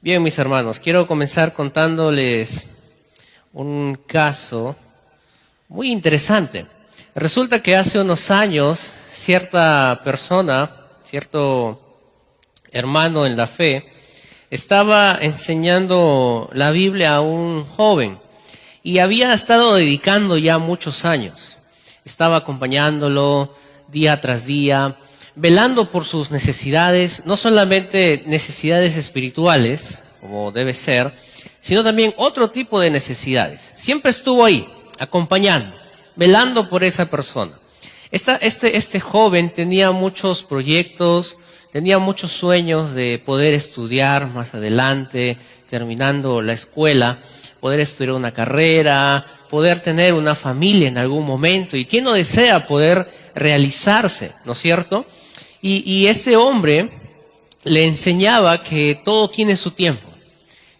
Bien, mis hermanos, quiero comenzar contándoles un caso muy interesante. Resulta que hace unos años cierta persona, cierto hermano en la fe, estaba enseñando la Biblia a un joven y había estado dedicando ya muchos años. Estaba acompañándolo día tras día, velando por sus necesidades, no solamente necesidades espirituales, como debe ser, sino también otro tipo de necesidades. Siempre estuvo ahí, acompañando, velando por esa persona. Este joven tenía muchos proyectos, tenía muchos sueños de poder estudiar más adelante, terminando la escuela, poder estudiar una carrera, poder tener una familia en algún momento. ¿Y quién no desea poder realizarse, no es cierto? Y este hombre le enseñaba que todo tiene su tiempo,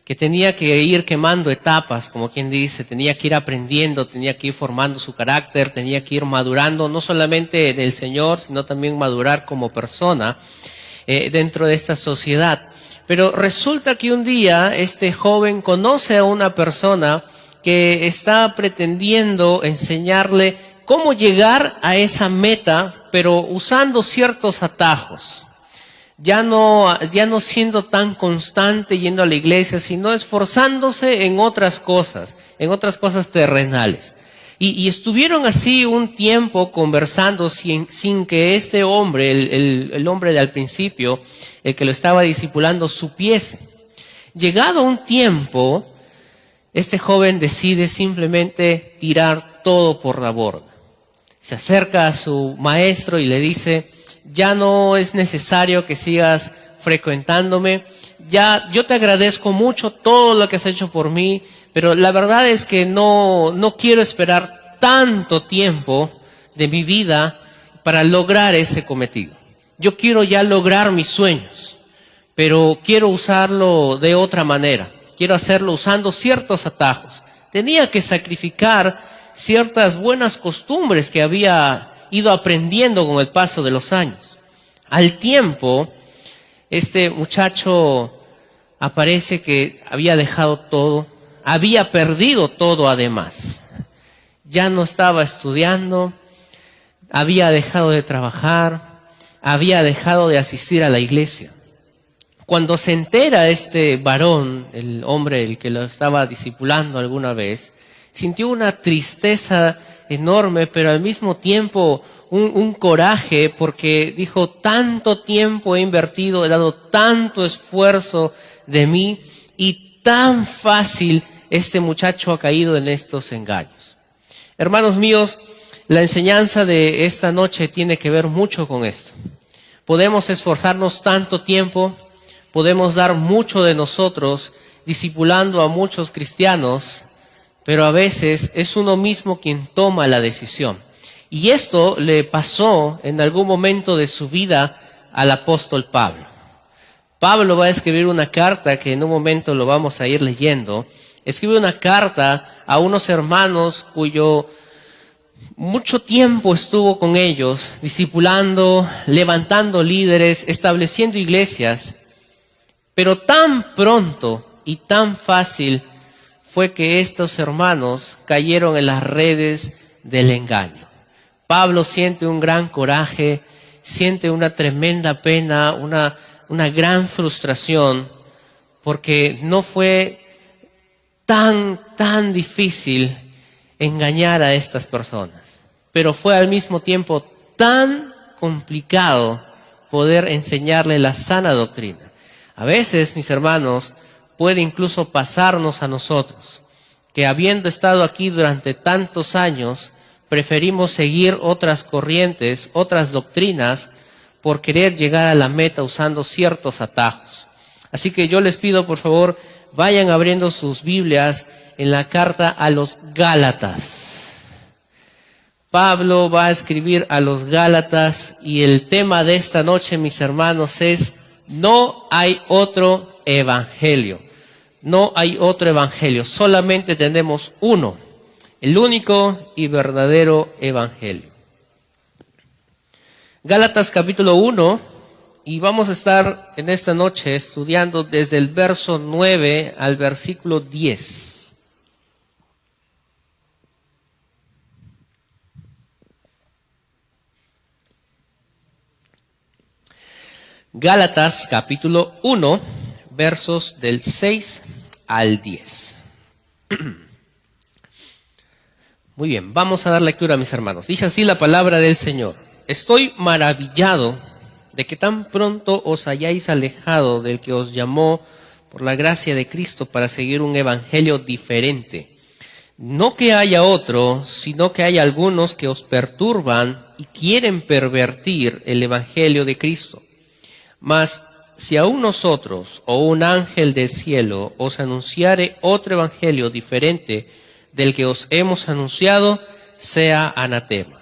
que tenía que ir quemando etapas, como quien dice, tenía que ir aprendiendo, tenía que ir formando su carácter, tenía que ir madurando, no solamente del Señor, sino también madurar como persona dentro de esta sociedad. Pero resulta que un día este joven conoce a una persona que está pretendiendo enseñarle cómo llegar a esa meta, pero usando ciertos atajos. Ya no siendo tan constante yendo a la iglesia, sino esforzándose en otras cosas terrenales. Y estuvieron así un tiempo conversando sin que este hombre, el hombre de al principio, el que lo estaba discipulando, supiese. Llegado un tiempo, este joven decide simplemente tirar todo por la borda. Se acerca a su maestro y le dice: ya no es necesario que sigas frecuentándome, ya yo te agradezco mucho todo lo que has hecho por mí, pero la verdad es que no quiero esperar tanto tiempo de mi vida para lograr ese cometido. Yo quiero ya lograr mis sueños, pero quiero usarlo de otra manera, quiero hacerlo usando ciertos atajos. Tenía que sacrificar ciertas buenas costumbres que había ido aprendiendo con el paso de los años. Al tiempo, este muchacho aparece que había dejado todo, había perdido todo además. Ya no estaba estudiando, había dejado de trabajar, había dejado de asistir a la iglesia. Cuando se entera este varón, el hombre el que lo estaba discipulando alguna vez, sintió una tristeza enorme, pero al mismo tiempo un coraje, porque dijo: tanto tiempo he invertido, he dado tanto esfuerzo de mí, y tan fácil este muchacho ha caído en estos engaños. Hermanos míos, la enseñanza de esta noche tiene que ver mucho con esto. Podemos esforzarnos tanto tiempo, podemos dar mucho de nosotros discipulando a muchos cristianos, pero a veces es uno mismo quien toma la decisión. Y esto le pasó en algún momento de su vida al apóstol Pablo. Pablo va a escribir una carta que en un momento lo vamos a ir leyendo. Escribe una carta a unos hermanos cuyo mucho tiempo estuvo con ellos, discipulando, levantando líderes, estableciendo iglesias. Pero tan pronto y tan fácil fue que estos hermanos cayeron en las redes del engaño. Pablo siente un gran coraje, siente una tremenda pena, una gran frustración, porque no fue tan difícil engañar a estas personas, pero fue al mismo tiempo tan complicado poder enseñarle la sana doctrina. A veces, mis hermanos, puede incluso pasarnos a nosotros, que habiendo estado aquí durante tantos años, preferimos seguir otras corrientes, otras doctrinas, por querer llegar a la meta usando ciertos atajos. Así que yo les pido, por favor, vayan abriendo sus Biblias en la carta a los Gálatas. Pablo va a escribir a los Gálatas y el tema de esta noche, mis hermanos, es: no hay otro evangelio. No hay otro evangelio, solamente tenemos uno, el único y verdadero evangelio. Gálatas capítulo 1, y vamos a estar en esta noche estudiando desde el verso 9 al versículo 10. Gálatas capítulo 1, versos del 6 al 10. Muy bien, vamos a dar lectura, mis hermanos. Dice así la palabra del Señor. Estoy maravillado de que tan pronto os hayáis alejado del que os llamó por la gracia de Cristo para seguir un evangelio diferente. No que haya otro, sino que hay algunos que os perturban y quieren pervertir el evangelio de Cristo. Mas si aún nosotros o un ángel del cielo os anunciare otro evangelio diferente del que os hemos anunciado, sea anatema.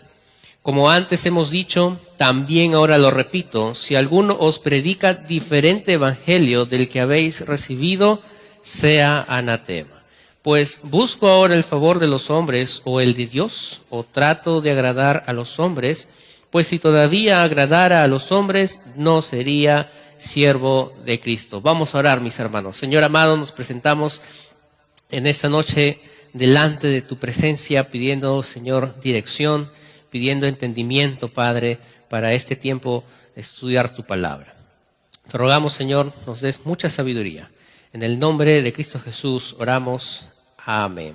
Como antes hemos dicho, también ahora lo repito, si alguno os predica diferente evangelio del que habéis recibido, sea anatema. Pues ¿busco ahora el favor de los hombres o el de Dios? ¿O trato de agradar a los hombres? Pues si todavía agradara a los hombres, no sería siervo de Cristo. Vamos a orar, mis hermanos. Señor amado, nos presentamos en esta noche delante de tu presencia, pidiendo, Señor, dirección, pidiendo entendimiento, Padre, para este tiempo de estudiar tu palabra. Te rogamos, Señor, nos des mucha sabiduría. En el nombre de Cristo Jesús oramos. Amén.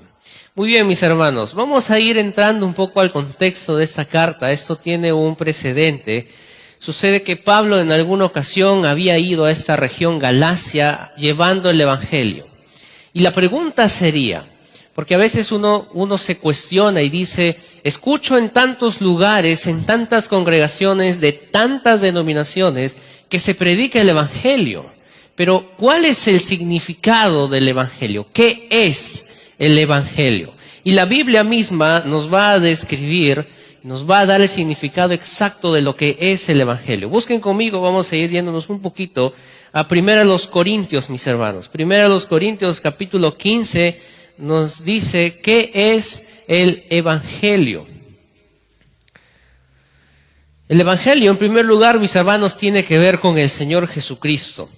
Muy bien, mis hermanos, vamos a ir entrando un poco al contexto de esta carta. Esto tiene un precedente. Sucede que Pablo en alguna ocasión había ido a esta región Galacia llevando el evangelio. Y la pregunta sería, porque a veces uno se cuestiona y dice, escucho en tantos lugares, en tantas congregaciones, de tantas denominaciones, que se predica el evangelio. Pero, ¿cuál es el significado del evangelio? ¿Qué es el evangelio? Y la Biblia misma nos va a describir, nos va a dar el significado exacto de lo que es el evangelio. Busquen conmigo, vamos a ir yéndonos un poquito a 1 Corintios, mis hermanos. 1 Corintios capítulo 15 nos dice qué es el evangelio. El evangelio, en primer lugar, mis hermanos, tiene que ver con el Señor Jesucristo.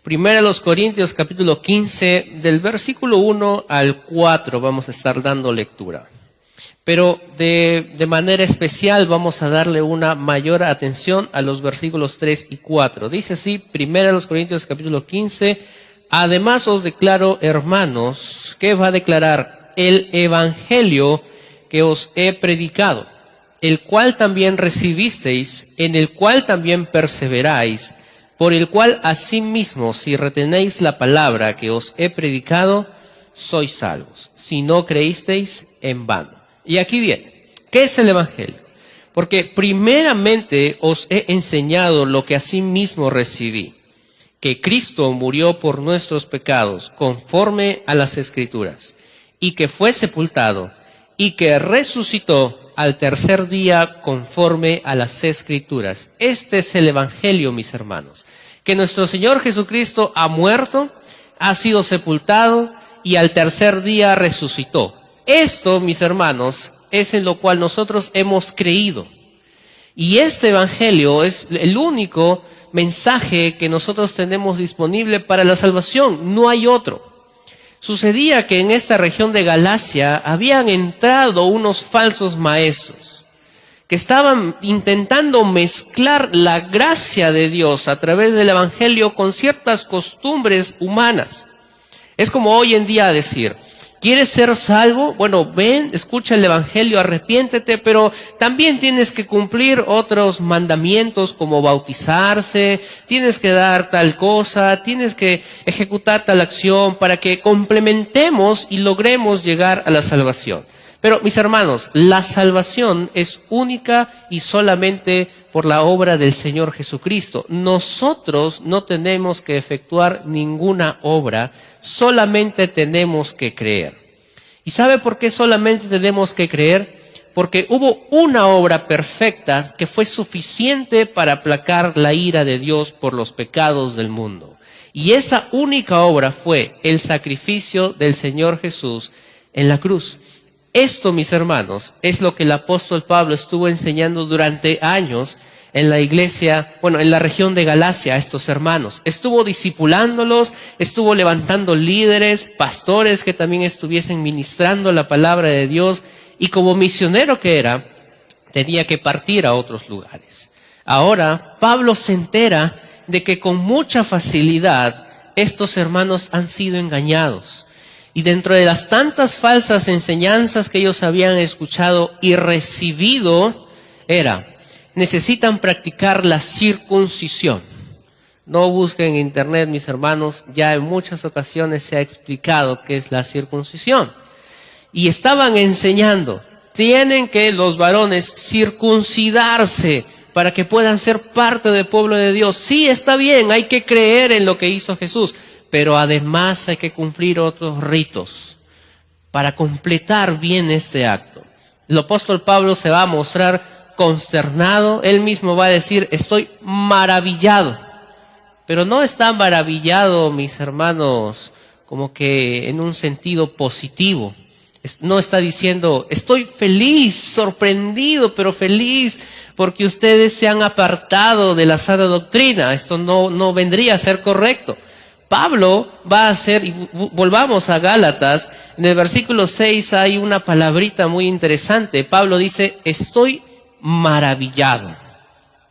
1 Corintios capítulo 15, del versículo 1 al 4 vamos a estar dando lectura. Pero de manera especial vamos a darle una mayor atención a los versículos 3 y 4. Dice así, 1 Corintios capítulo 15, además os declaro, hermanos, ¿qué va a declarar? El evangelio que os he predicado, el cual también recibisteis, en el cual también perseveráis, por el cual asimismo, si retenéis la palabra que os he predicado, sois salvos, si no creísteis en vano. Y aquí viene, ¿qué es el evangelio? Porque primeramente os he enseñado lo que asimismo recibí, que Cristo murió por nuestros pecados, conforme a las Escrituras, y que fue sepultado, y que resucitó al tercer día conforme a las Escrituras. Este es el evangelio, mis hermanos, que nuestro Señor Jesucristo ha muerto, ha sido sepultado y al tercer día resucitó. Esto, mis hermanos, es en lo cual nosotros hemos creído. Y este evangelio es el único mensaje que nosotros tenemos disponible para la salvación. No hay otro. Sucedía que en esta región de Galacia habían entrado unos falsos maestros que estaban intentando mezclar la gracia de Dios a través del evangelio con ciertas costumbres humanas. Es como hoy en día decir, ¿quieres ser salvo? Bueno, ven, escucha el evangelio, arrepiéntete, pero también tienes que cumplir otros mandamientos como bautizarse, tienes que dar tal cosa, tienes que ejecutar tal acción para que complementemos y logremos llegar a la salvación. Pero, mis hermanos, la salvación es única y solamente por la obra del Señor Jesucristo. Nosotros no tenemos que efectuar ninguna obra, solamente tenemos que creer. ¿Y sabe por qué solamente tenemos que creer? Porque hubo una obra perfecta que fue suficiente para aplacar la ira de Dios por los pecados del mundo. Y esa única obra fue el sacrificio del Señor Jesús en la cruz. Esto, mis hermanos, es lo que el apóstol Pablo estuvo enseñando durante años en la iglesia, en la región de Galacia a estos hermanos. Estuvo discipulándolos, estuvo levantando líderes, pastores que también estuviesen ministrando la palabra de Dios, y como misionero que era, tenía que partir a otros lugares. Ahora, Pablo se entera de que con mucha facilidad estos hermanos han sido engañados. Y dentro de las tantas falsas enseñanzas que ellos habían escuchado y recibido, necesitan practicar la circuncisión. No busquen en internet, mis hermanos, ya en muchas ocasiones se ha explicado qué es la circuncisión. Y estaban enseñando, tienen que los varones circuncidarse para que puedan ser parte del pueblo de Dios. Sí, está bien, hay que creer en lo que hizo Jesús, pero además hay que cumplir otros ritos para completar bien este acto. El apóstol Pablo se va a mostrar consternado, él mismo va a decir, estoy maravillado. Pero no está maravillado, mis hermanos, como que en un sentido positivo. No está diciendo, estoy feliz, sorprendido, pero feliz porque ustedes se han apartado de la sana doctrina. Esto no vendría a ser correcto. Pablo va a hacer, y volvamos a Gálatas, en el versículo 6 hay una palabrita muy interesante. Pablo dice, estoy maravillado.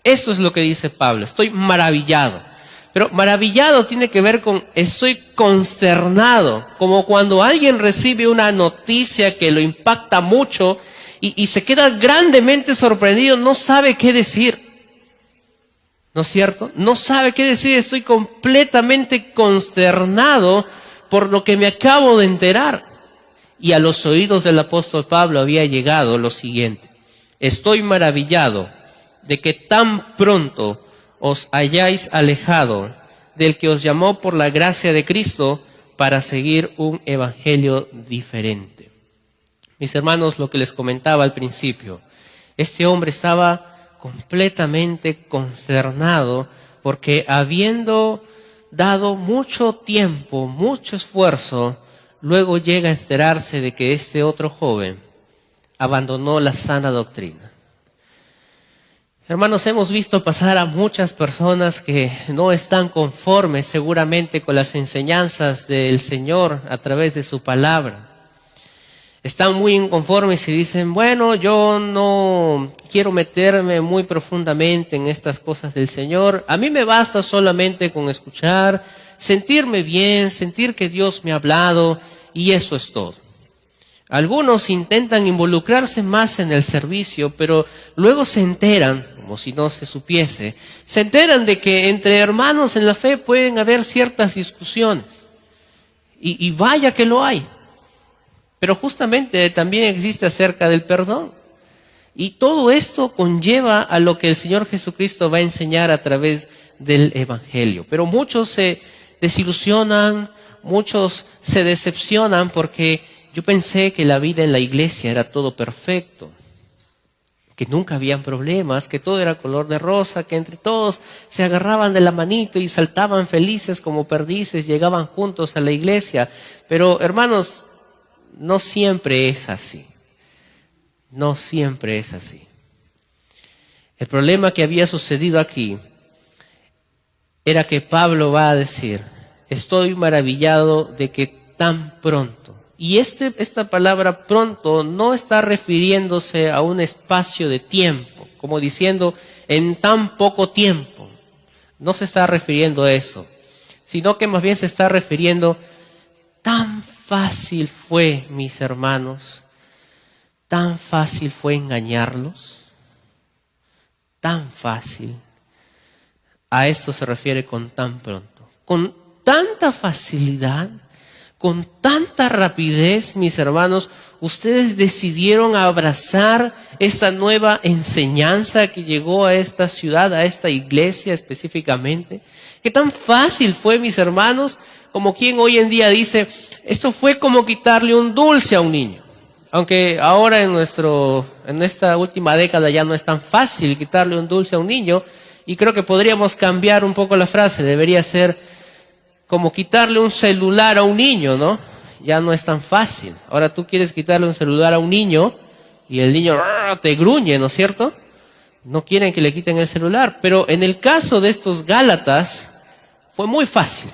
Eso es lo que dice Pablo, estoy maravillado. Pero maravillado tiene que ver con estoy consternado, como cuando alguien recibe una noticia que lo impacta mucho y se queda grandemente sorprendido, no sabe qué decir. ¿No es cierto? No sabe qué decir, estoy completamente consternado por lo que me acabo de enterar. Y a los oídos del apóstol Pablo había llegado lo siguiente: estoy maravillado de que tan pronto os hayáis alejado del que os llamó por la gracia de Cristo para seguir un evangelio diferente. Mis hermanos, lo que les comentaba al principio, este hombre estaba completamente consternado porque habiendo dado mucho tiempo, mucho esfuerzo, luego llega a enterarse de que este otro joven abandonó la sana doctrina. Hermanos, hemos visto pasar a muchas personas que no están conformes seguramente con las enseñanzas del Señor a través de su palabra. Están muy inconformes y dicen, bueno, yo no quiero meterme muy profundamente en estas cosas del Señor. A mí me basta solamente con escuchar, sentirme bien, sentir que Dios me ha hablado y eso es todo. Algunos intentan involucrarse más en el servicio, pero luego se enteran, como si no se supiese, se enteran de que entre hermanos en la fe pueden haber ciertas discusiones. Y vaya que lo hay. Pero justamente también existe acerca del perdón. Y todo esto conlleva a lo que el Señor Jesucristo va a enseñar a través del Evangelio. Pero muchos se desilusionan, muchos se decepcionan porque yo pensé que la vida en la iglesia era todo perfecto, que nunca habían problemas, que todo era color de rosa, que entre todos se agarraban de la manito y saltaban felices como perdices, llegaban juntos a la iglesia. Pero hermanos, no siempre es así. No siempre es así. El problema que había sucedido aquí era que Pablo va a decir, estoy maravillado de que tan pronto. Y esta palabra pronto no está refiriéndose a un espacio de tiempo, como diciendo en tan poco tiempo. No se está refiriendo a eso, sino que más bien se está refiriendo, tan fácil fue, mis hermanos, tan fácil fue engañarlos, tan fácil. A esto se refiere con tan pronto, con tanta facilidad. Con tanta rapidez, mis hermanos, ustedes decidieron abrazar esta nueva enseñanza que llegó a esta ciudad, a esta iglesia específicamente. Que tan fácil fue, mis hermanos, como quien hoy en día dice, esto fue como quitarle un dulce a un niño. Aunque ahora en esta última década ya no es tan fácil quitarle un dulce a un niño, y creo que podríamos cambiar un poco la frase, debería ser como quitarle un celular a un niño, ¿no? Ya no es tan fácil. Ahora tú quieres quitarle un celular a un niño y el niño te gruñe, ¿no es cierto? No quieren que le quiten el celular. Pero en el caso de estos Gálatas fue muy fácil,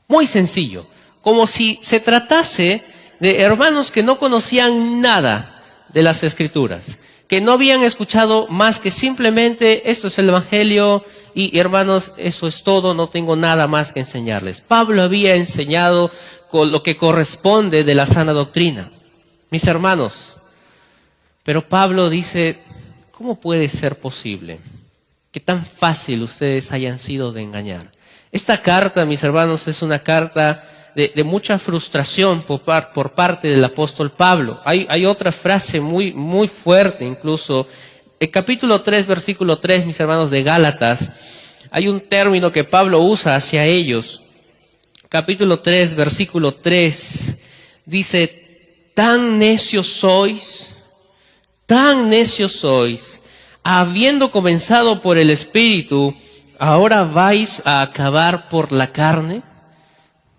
muy sencillo. Como si se tratase de hermanos que no conocían nada de las Escrituras, que no habían escuchado más que simplemente esto es el Evangelio y hermanos, eso es todo, no tengo nada más que enseñarles. Pablo había enseñado con lo que corresponde de la sana doctrina. Mis hermanos, pero Pablo dice, ¿cómo puede ser posible que tan fácil ustedes hayan sido de engañar? Esta carta, mis hermanos, es una carta de mucha frustración por parte del apóstol Pablo. Hay otra frase muy fuerte, incluso el capítulo 3, versículo 3, mis hermanos, de Gálatas, hay un término que Pablo usa hacia ellos. Capítulo 3, versículo 3, dice, tan necios sois, habiendo comenzado por el Espíritu, ¿ahora vais a acabar por la carne?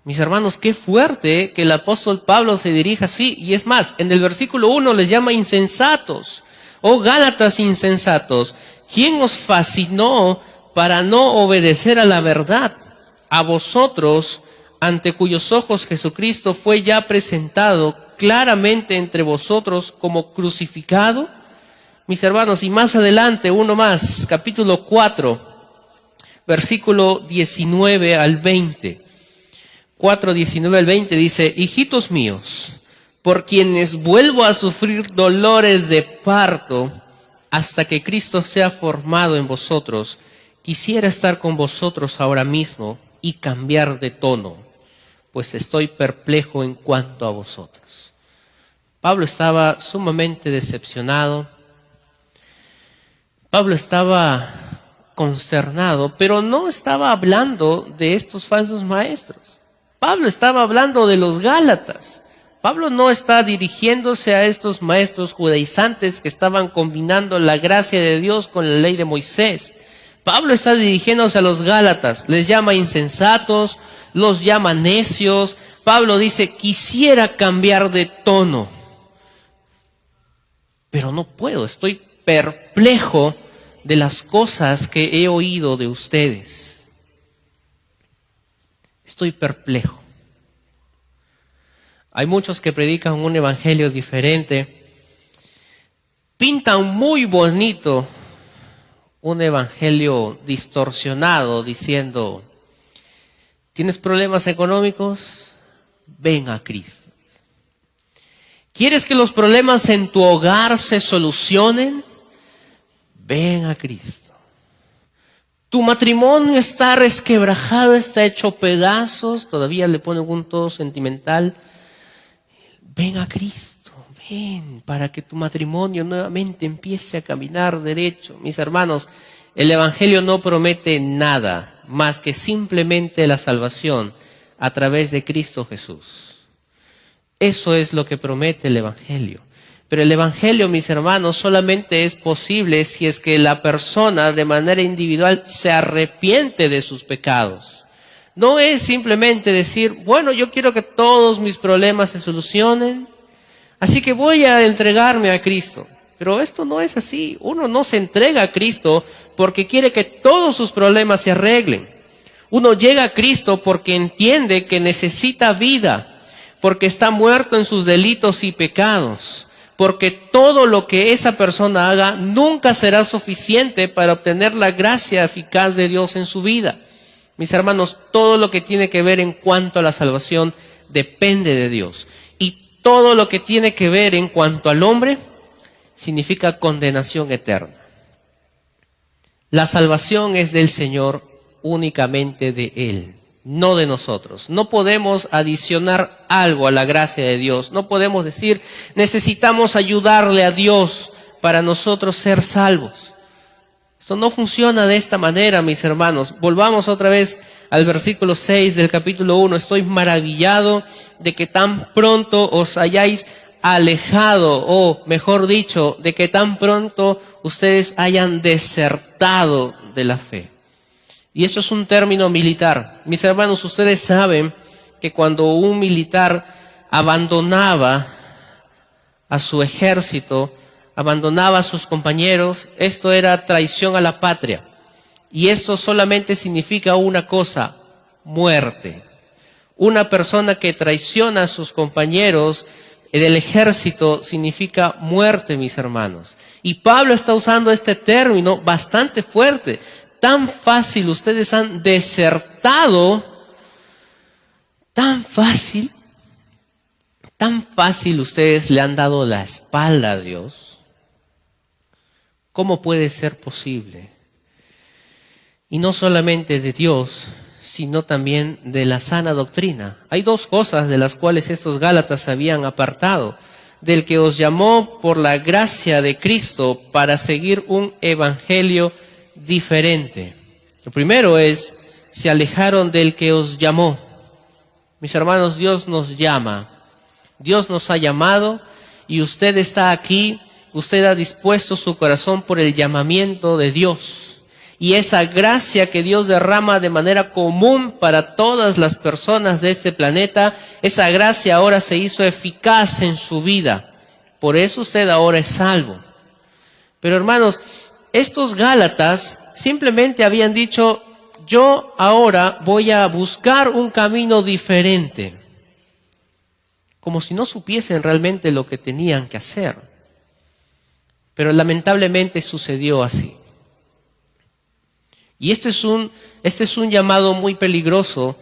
Mis hermanos, qué fuerte que el apóstol Pablo se dirija así. Y es más, en el versículo 1 les llama insensatos. Oh Gálatas insensatos, ¿quién os fascinó para no obedecer a la verdad? A vosotros, ante cuyos ojos Jesucristo fue ya presentado claramente entre vosotros como crucificado. Mis hermanos, y más adelante, uno más, capítulo 4, versículo 19 al 20. 4, 19 al 20 dice, hijitos míos, por quienes vuelvo a sufrir dolores de parto hasta que Cristo sea formado en vosotros, quisiera estar con vosotros ahora mismo y cambiar de tono, pues estoy perplejo en cuanto a vosotros. Pablo estaba sumamente decepcionado. Pablo estaba consternado, pero no estaba hablando de estos falsos maestros. Pablo estaba hablando de los Gálatas. Pablo no está dirigiéndose a estos maestros judaizantes que estaban combinando la gracia de Dios con la ley de Moisés. Pablo está dirigiéndose a los Gálatas. Les llama insensatos, los llama necios. Pablo dice, quisiera cambiar de tono, pero no puedo, estoy perplejo de las cosas que he oído de ustedes. Estoy perplejo. Hay muchos que predican un evangelio diferente. Pintan muy bonito un evangelio distorsionado diciendo, ¿tienes problemas económicos? Ven a Cristo. ¿Quieres que los problemas en tu hogar se solucionen? Ven a Cristo. Tu matrimonio está resquebrajado, está hecho pedazos, todavía le ponen un todo sentimental. Ven a Cristo, ven, para que tu matrimonio nuevamente empiece a caminar derecho. Mis hermanos, el Evangelio no promete nada más que simplemente la salvación a través de Cristo Jesús. Eso es lo que promete el Evangelio. Pero el Evangelio, mis hermanos, solamente es posible si es que la persona de manera individual se arrepiente de sus pecados. No es simplemente decir, bueno, yo quiero que todos mis problemas se solucionen, así que voy a entregarme a Cristo. Pero esto no es así. Uno no se entrega a Cristo porque quiere que todos sus problemas se arreglen. Uno llega a Cristo porque entiende que necesita vida, porque está muerto en sus delitos y pecados. Porque todo lo que esa persona haga nunca será suficiente para obtener la gracia eficaz de Dios en su vida. Mis hermanos, todo lo que tiene que ver en cuanto a la salvación depende de Dios. Y todo lo que tiene que ver en cuanto al hombre significa condenación eterna. La salvación es del Señor, únicamente de Él, no de nosotros. No podemos adicionar algo a la gracia de Dios. No podemos decir, necesitamos ayudarle a Dios para nosotros ser salvos. Esto no funciona de esta manera, mis hermanos. Volvamos otra vez al versículo 6 del capítulo 1. Estoy maravillado de que tan pronto os hayáis alejado, o mejor dicho, de que tan pronto ustedes hayan desertado de la fe. Y esto es un término militar. Mis hermanos, ustedes saben que cuando un militar abandonaba a su ejército, abandonaba a sus compañeros. Esto era traición a la patria. Y esto solamente significa una cosa: muerte. Una persona que traiciona a sus compañeros del ejército significa muerte, mis hermanos. Y Pablo está usando este término bastante fuerte. Tan fácil ustedes han desertado, tan fácil ustedes le han dado la espalda a Dios. ¿Cómo puede ser posible? Y no solamente de Dios, sino también de la sana doctrina. Hay dos cosas de las cuales estos Gálatas se habían apartado: del que os llamó por la gracia de Cristo para seguir un evangelio diferente. Lo primero es, se alejaron del que os llamó. Mis hermanos, Dios nos llama. Dios nos ha llamado y usted está aquí. Usted ha dispuesto su corazón por el llamamiento de Dios. Y esa gracia que Dios derrama de manera común para todas las personas de este planeta, esa gracia ahora se hizo eficaz en su vida. Por eso usted ahora es salvo. Pero hermanos, estos Gálatas simplemente habían dicho: yo ahora voy a buscar un camino diferente. Como si no supiesen realmente lo que tenían que hacer. Pero lamentablemente sucedió así. Y este es un llamado muy peligroso,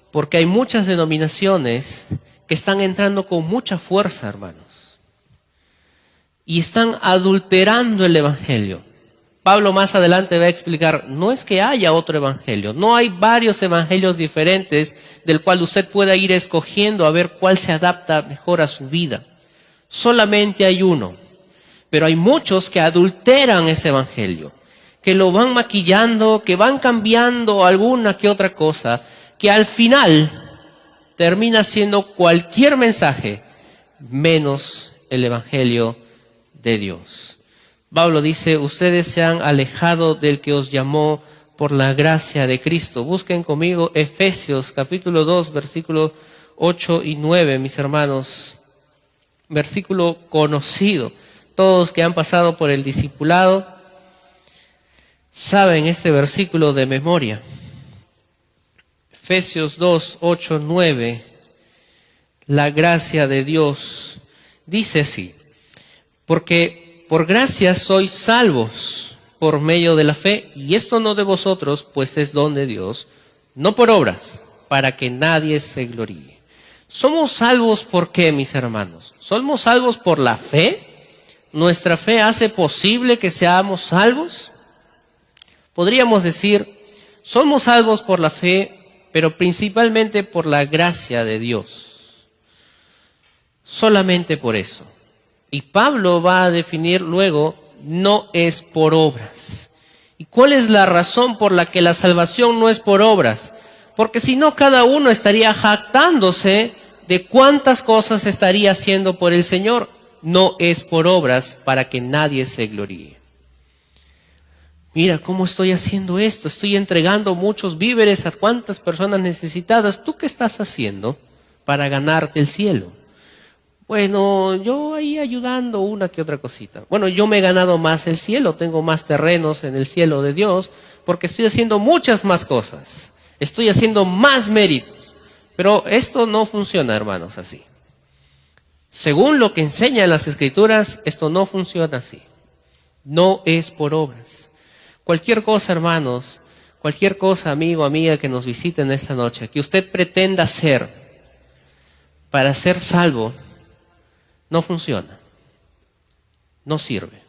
porque hay muchas denominaciones que están entrando con mucha fuerza, hermanos. Y están adulterando el evangelio. Pablo más adelante va a explicar, no es que haya otro evangelio, no hay varios evangelios diferentes del cual usted pueda ir escogiendo a ver cuál se adapta mejor a su vida. Solamente hay uno, pero hay muchos que adulteran ese evangelio, que lo van maquillando, que van cambiando alguna que otra cosa, que al final termina siendo cualquier mensaje menos el evangelio de Dios. Pablo dice, ustedes se han alejado del que os llamó por la gracia de Cristo. Busquen conmigo Efesios capítulo 2, versículos 8 y 9, mis hermanos. Versículo conocido. Todos que han pasado por el discipulado saben este versículo de memoria. Efesios 2, 8, 9. La gracia de Dios dice así: porque por gracia sois salvos por medio de la fe, y esto no de vosotros, pues es don de Dios, no por obras, para que nadie se gloríe. ¿Somos salvos por qué, mis hermanos? ¿Somos salvos por la fe? ¿Nuestra fe hace posible que seamos salvos? Podríamos decir, somos salvos por la fe, pero principalmente por la gracia de Dios. Solamente por eso. Y Pablo va a definir luego, no es por obras. ¿Y cuál es la razón por la que la salvación no es por obras? Porque si no, cada uno estaría jactándose de cuántas cosas estaría haciendo por el Señor. No es por obras para que nadie se gloríe. Mira cómo estoy haciendo esto, estoy entregando muchos víveres a cuantas personas necesitadas. ¿Tú qué estás haciendo para ganarte el cielo? Bueno, yo ahí ayudando una que otra cosita. Bueno, yo me he ganado más el cielo, tengo más terrenos en el cielo de Dios, porque estoy haciendo muchas más cosas. Estoy haciendo más méritos. Pero esto no funciona, hermanos, así. Según lo que enseñan las Escrituras, esto no funciona así. No es por obras. Cualquier cosa, hermanos, cualquier cosa, amigo, amiga, que nos visiten esta noche, que usted pretenda hacer para ser salvo, no funciona, no sirve.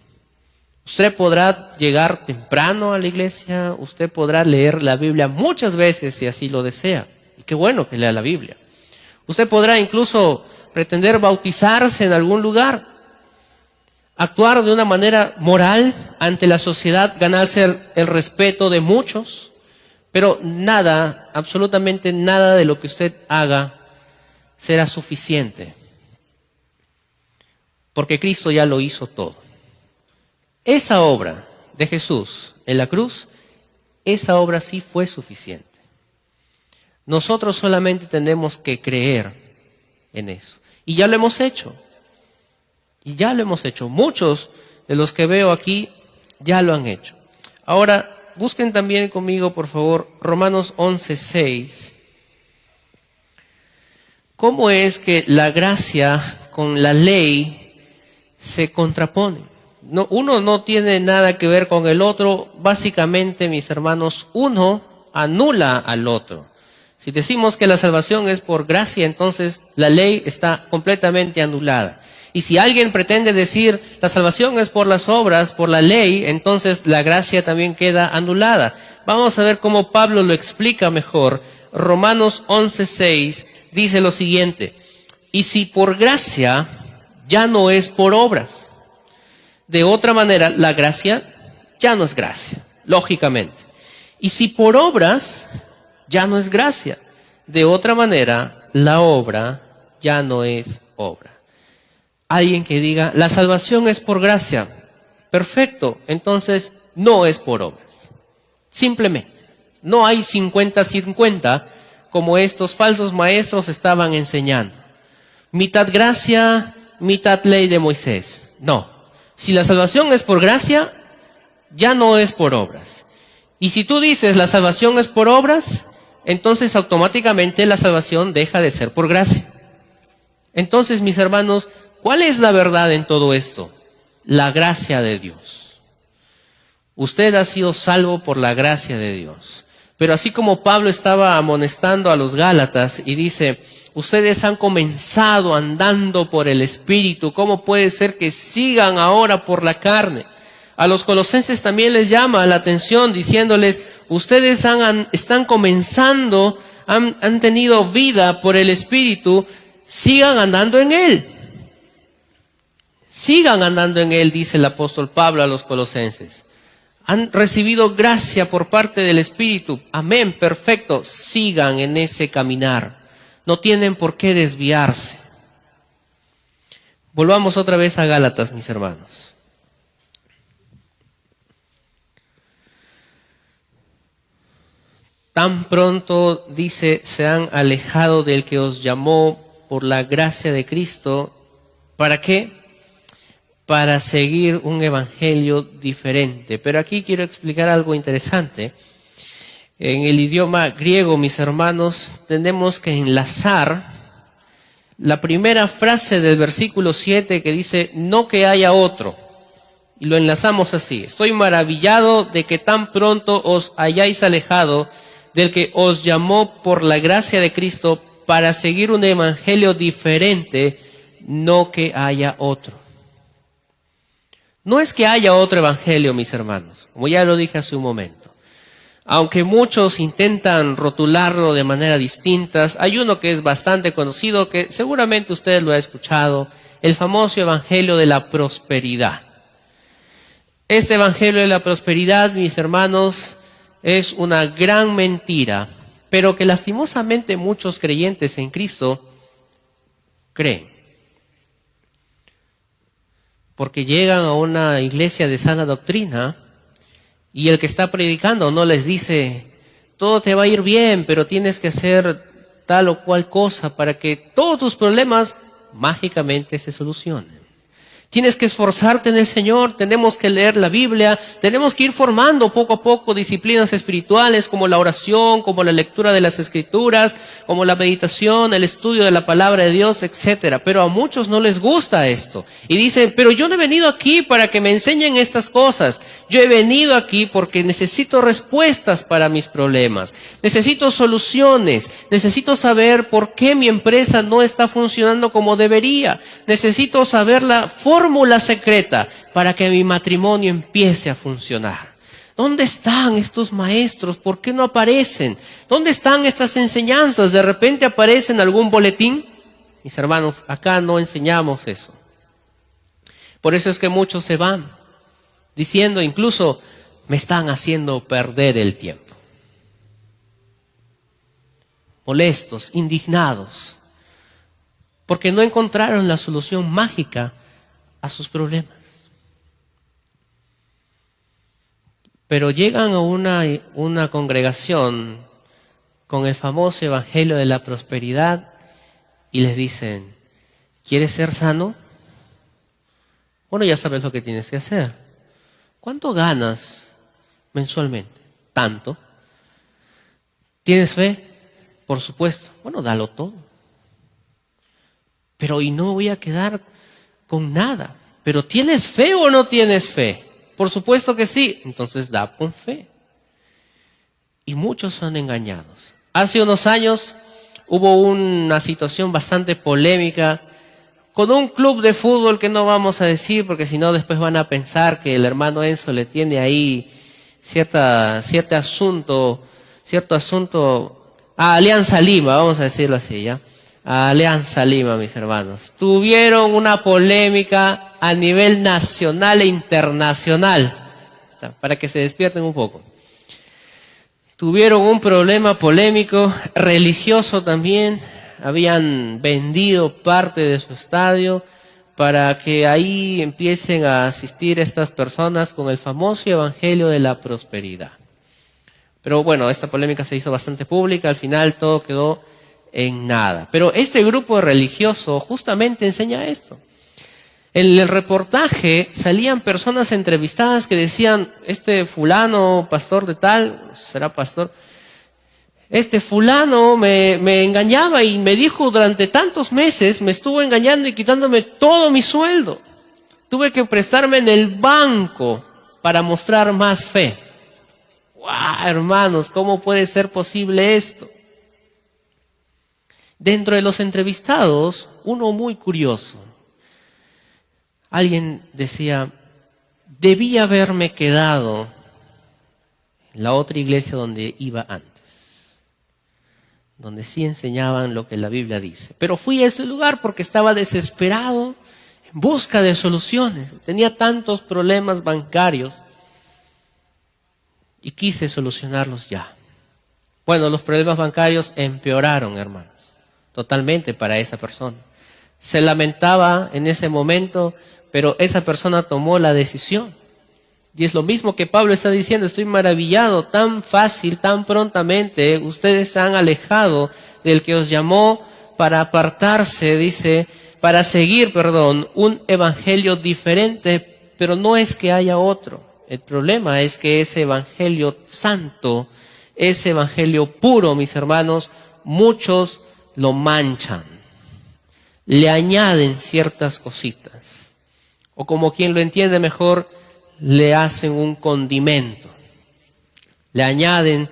Usted podrá llegar temprano a la iglesia, usted podrá leer la Biblia muchas veces si así lo desea. Y qué bueno que lea la Biblia. Usted podrá incluso pretender bautizarse en algún lugar, actuar de una manera moral ante la sociedad, ganarse el respeto de muchos, pero nada, absolutamente nada de lo que usted haga será suficiente. Porque Cristo ya lo hizo todo. Esa obra de Jesús en la cruz, esa obra sí fue suficiente. Nosotros solamente tenemos que creer en eso. Y ya lo hemos hecho. Y ya lo hemos hecho. Muchos de los que veo aquí ya lo han hecho. Ahora, busquen también conmigo, por favor, Romanos 11:6. ¿Cómo es que la gracia con la ley se contrapone? No, uno no tiene nada que ver con el otro. Básicamente, mis hermanos, uno anula al otro. Si decimos que la salvación es por gracia, entonces la ley está completamente anulada. Y si alguien pretende decir la salvación es por las obras, por la ley, entonces la gracia también queda anulada. Vamos a ver cómo Pablo lo explica mejor. Romanos 11:6 dice lo siguiente: y si por gracia, ya no es por obras. De otra manera, la gracia ya no es gracia, lógicamente. Y si por obras, ya no es gracia. De otra manera, la obra ya no es obra. Alguien que diga, la salvación es por gracia. Perfecto, entonces no es por obras. Simplemente. No hay 50-50 como estos falsos maestros estaban enseñando. Mitad gracia, mitad ley de Moisés. No. Si la salvación es por gracia, ya no es por obras. Y si tú dices la salvación es por obras, entonces automáticamente la salvación deja de ser por gracia. Entonces, mis hermanos, ¿cuál es la verdad en todo esto? La gracia de Dios. Usted ha sido salvo por la gracia de Dios. Pero así como Pablo estaba amonestando a los Gálatas y dice, ustedes han comenzado andando por el Espíritu, ¿cómo puede ser que sigan ahora por la carne? A los colosenses también les llama la atención diciéndoles, ustedes están comenzando, han tenido vida por el Espíritu, sigan andando en Él. Sigan andando en Él, dice el apóstol Pablo a los colosenses. Han recibido gracia por parte del Espíritu. Amén, perfecto. Sigan en ese caminar. No tienen por qué desviarse. Volvamos otra vez a Gálatas, mis hermanos. Tan pronto, dice, se han alejado del que os llamó por la gracia de Cristo. ¿Para qué? Para seguir un evangelio diferente. Pero aquí quiero explicar algo interesante. En el idioma griego, mis hermanos, tenemos que enlazar la primera frase del versículo 7 que dice, no que haya otro. Y lo enlazamos así. Estoy maravillado de que tan pronto os hayáis alejado del que os llamó por la gracia de Cristo para seguir un evangelio diferente, no que haya otro. No es que haya otro evangelio, mis hermanos, como ya lo dije hace un momento. Aunque muchos intentan rotularlo de manera distinta, hay uno que es bastante conocido, que seguramente usted lo ha escuchado, el famoso evangelio de la prosperidad. Este evangelio de la prosperidad, mis hermanos, es una gran mentira, pero que lastimosamente muchos creyentes en Cristo creen. Porque llegan a una iglesia de sana doctrina y el que está predicando no les dice, todo te va a ir bien, pero tienes que hacer tal o cual cosa para que todos tus problemas mágicamente se solucionen. Tienes que esforzarte en el Señor, tenemos que leer la Biblia, tenemos que ir formando poco a poco disciplinas espirituales como la oración, como la lectura de las Escrituras, como la meditación, el estudio de la palabra de Dios, etcétera. Pero a muchos no les gusta esto. Y dicen, pero yo no he venido aquí para que me enseñen estas cosas. Yo he venido aquí porque necesito respuestas para mis problemas. Necesito soluciones. Necesito saber por qué mi empresa no está funcionando como debería. Necesito saber la fórmula secreta para que mi matrimonio empiece a funcionar. ¿Dónde están estos maestros? ¿Por qué no aparecen? ¿Dónde están estas enseñanzas? ¿De repente aparece en algún boletín? Mis hermanos, acá no enseñamos eso. Por eso es que muchos se van, diciendo incluso, me están haciendo perder el tiempo. Molestos, indignados, porque no encontraron la solución mágica a sus problemas. Pero llegan a una congregación con el famoso evangelio de la prosperidad y les dicen, ¿quieres ser sano? Bueno, ya sabes lo que tienes que hacer. ¿Cuánto ganas mensualmente? Tanto. ¿Tienes fe? Por supuesto. Bueno, dalo todo. Pero y no me voy a quedar con nada. ¿Pero tienes fe o no tienes fe? Por supuesto que sí. Entonces da con fe. Y muchos son engañados. Hace unos años hubo una situación bastante polémica con un club de fútbol que no vamos a decir, porque si no después van a pensar que el hermano Enzo le tiene ahí cierto asunto a Alianza Lima, vamos a decirlo así, ¿ya? A Alianza Lima, mis hermanos. Tuvieron una polémica a nivel nacional e internacional, para que se despierten un poco. Tuvieron un problema polémico, religioso también. Habían vendido parte de su estadio para que ahí empiecen a asistir estas personas con el famoso evangelio de la prosperidad. Pero bueno, esta polémica se hizo bastante pública, al final todo quedó en nada. Pero este grupo religioso justamente enseña esto. En el reportaje salían personas entrevistadas que decían, este fulano, pastor de tal, será pastor, este fulano me engañaba y me dijo durante tantos meses, me estuvo engañando y quitándome todo mi sueldo. Tuve que prestarme en el banco para mostrar más fe. ¡Guau, hermanos! ¿Cómo puede ser posible esto? Dentro de los entrevistados, uno muy curioso. Alguien decía, debí haberme quedado en la otra iglesia donde iba antes, donde sí enseñaban lo que la Biblia dice. Pero fui a ese lugar porque estaba desesperado, en busca de soluciones. Tenía tantos problemas bancarios y quise solucionarlos ya. Bueno, los problemas bancarios empeoraron, hermanos, totalmente para esa persona. Se lamentaba en ese momento, pero esa persona tomó la decisión. Y es lo mismo que Pablo está diciendo, estoy maravillado, tan fácil, tan prontamente, ustedes se han alejado del que os llamó para apartarse, dice, para seguir, un evangelio diferente, pero no es que haya otro. El problema es que ese evangelio santo, ese evangelio puro, mis hermanos, muchos lo manchan, le añaden ciertas cositas, o como quien lo entiende mejor, le hacen un condimento, le añaden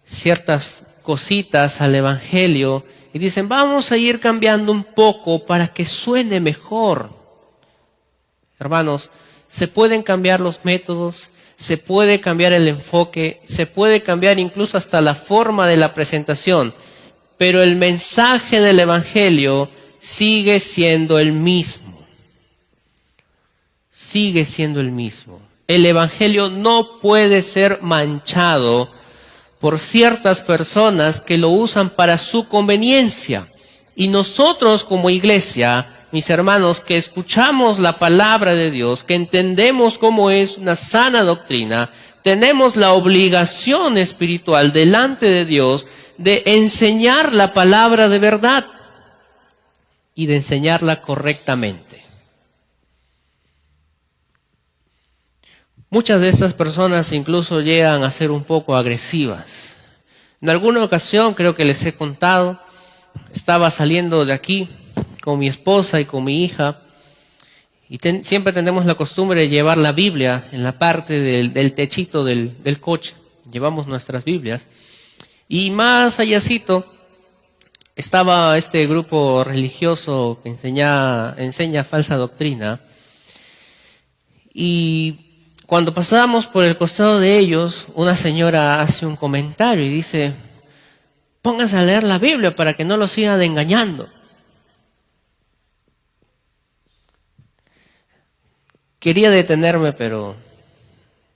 ciertas cositas al evangelio y dicen, vamos a ir cambiando un poco para que suene mejor. Hermanos, se pueden cambiar los métodos, se puede cambiar el enfoque, se puede cambiar incluso hasta la forma de la presentación, pero el mensaje del evangelio sigue siendo el mismo. Sigue siendo el mismo. El evangelio no puede ser manchado por ciertas personas que lo usan para su conveniencia. Y nosotros como iglesia, mis hermanos, que escuchamos la palabra de Dios, que entendemos cómo es una sana doctrina, tenemos la obligación espiritual delante de Dios de enseñar la palabra de verdad y de enseñarla correctamente. Muchas de estas personas incluso llegan a ser un poco agresivas. En alguna ocasión, creo que les he contado, estaba saliendo de aquí con mi esposa y con mi hija y siempre tenemos la costumbre de llevar la Biblia en la parte del techito del coche. Llevamos nuestras Biblias y más allácito estaba este grupo religioso que enseña falsa doctrina y cuando pasábamos por el costado de ellos, una señora hace un comentario y dice, pónganse a leer la Biblia para que no los sigan engañando. Quería detenerme, pero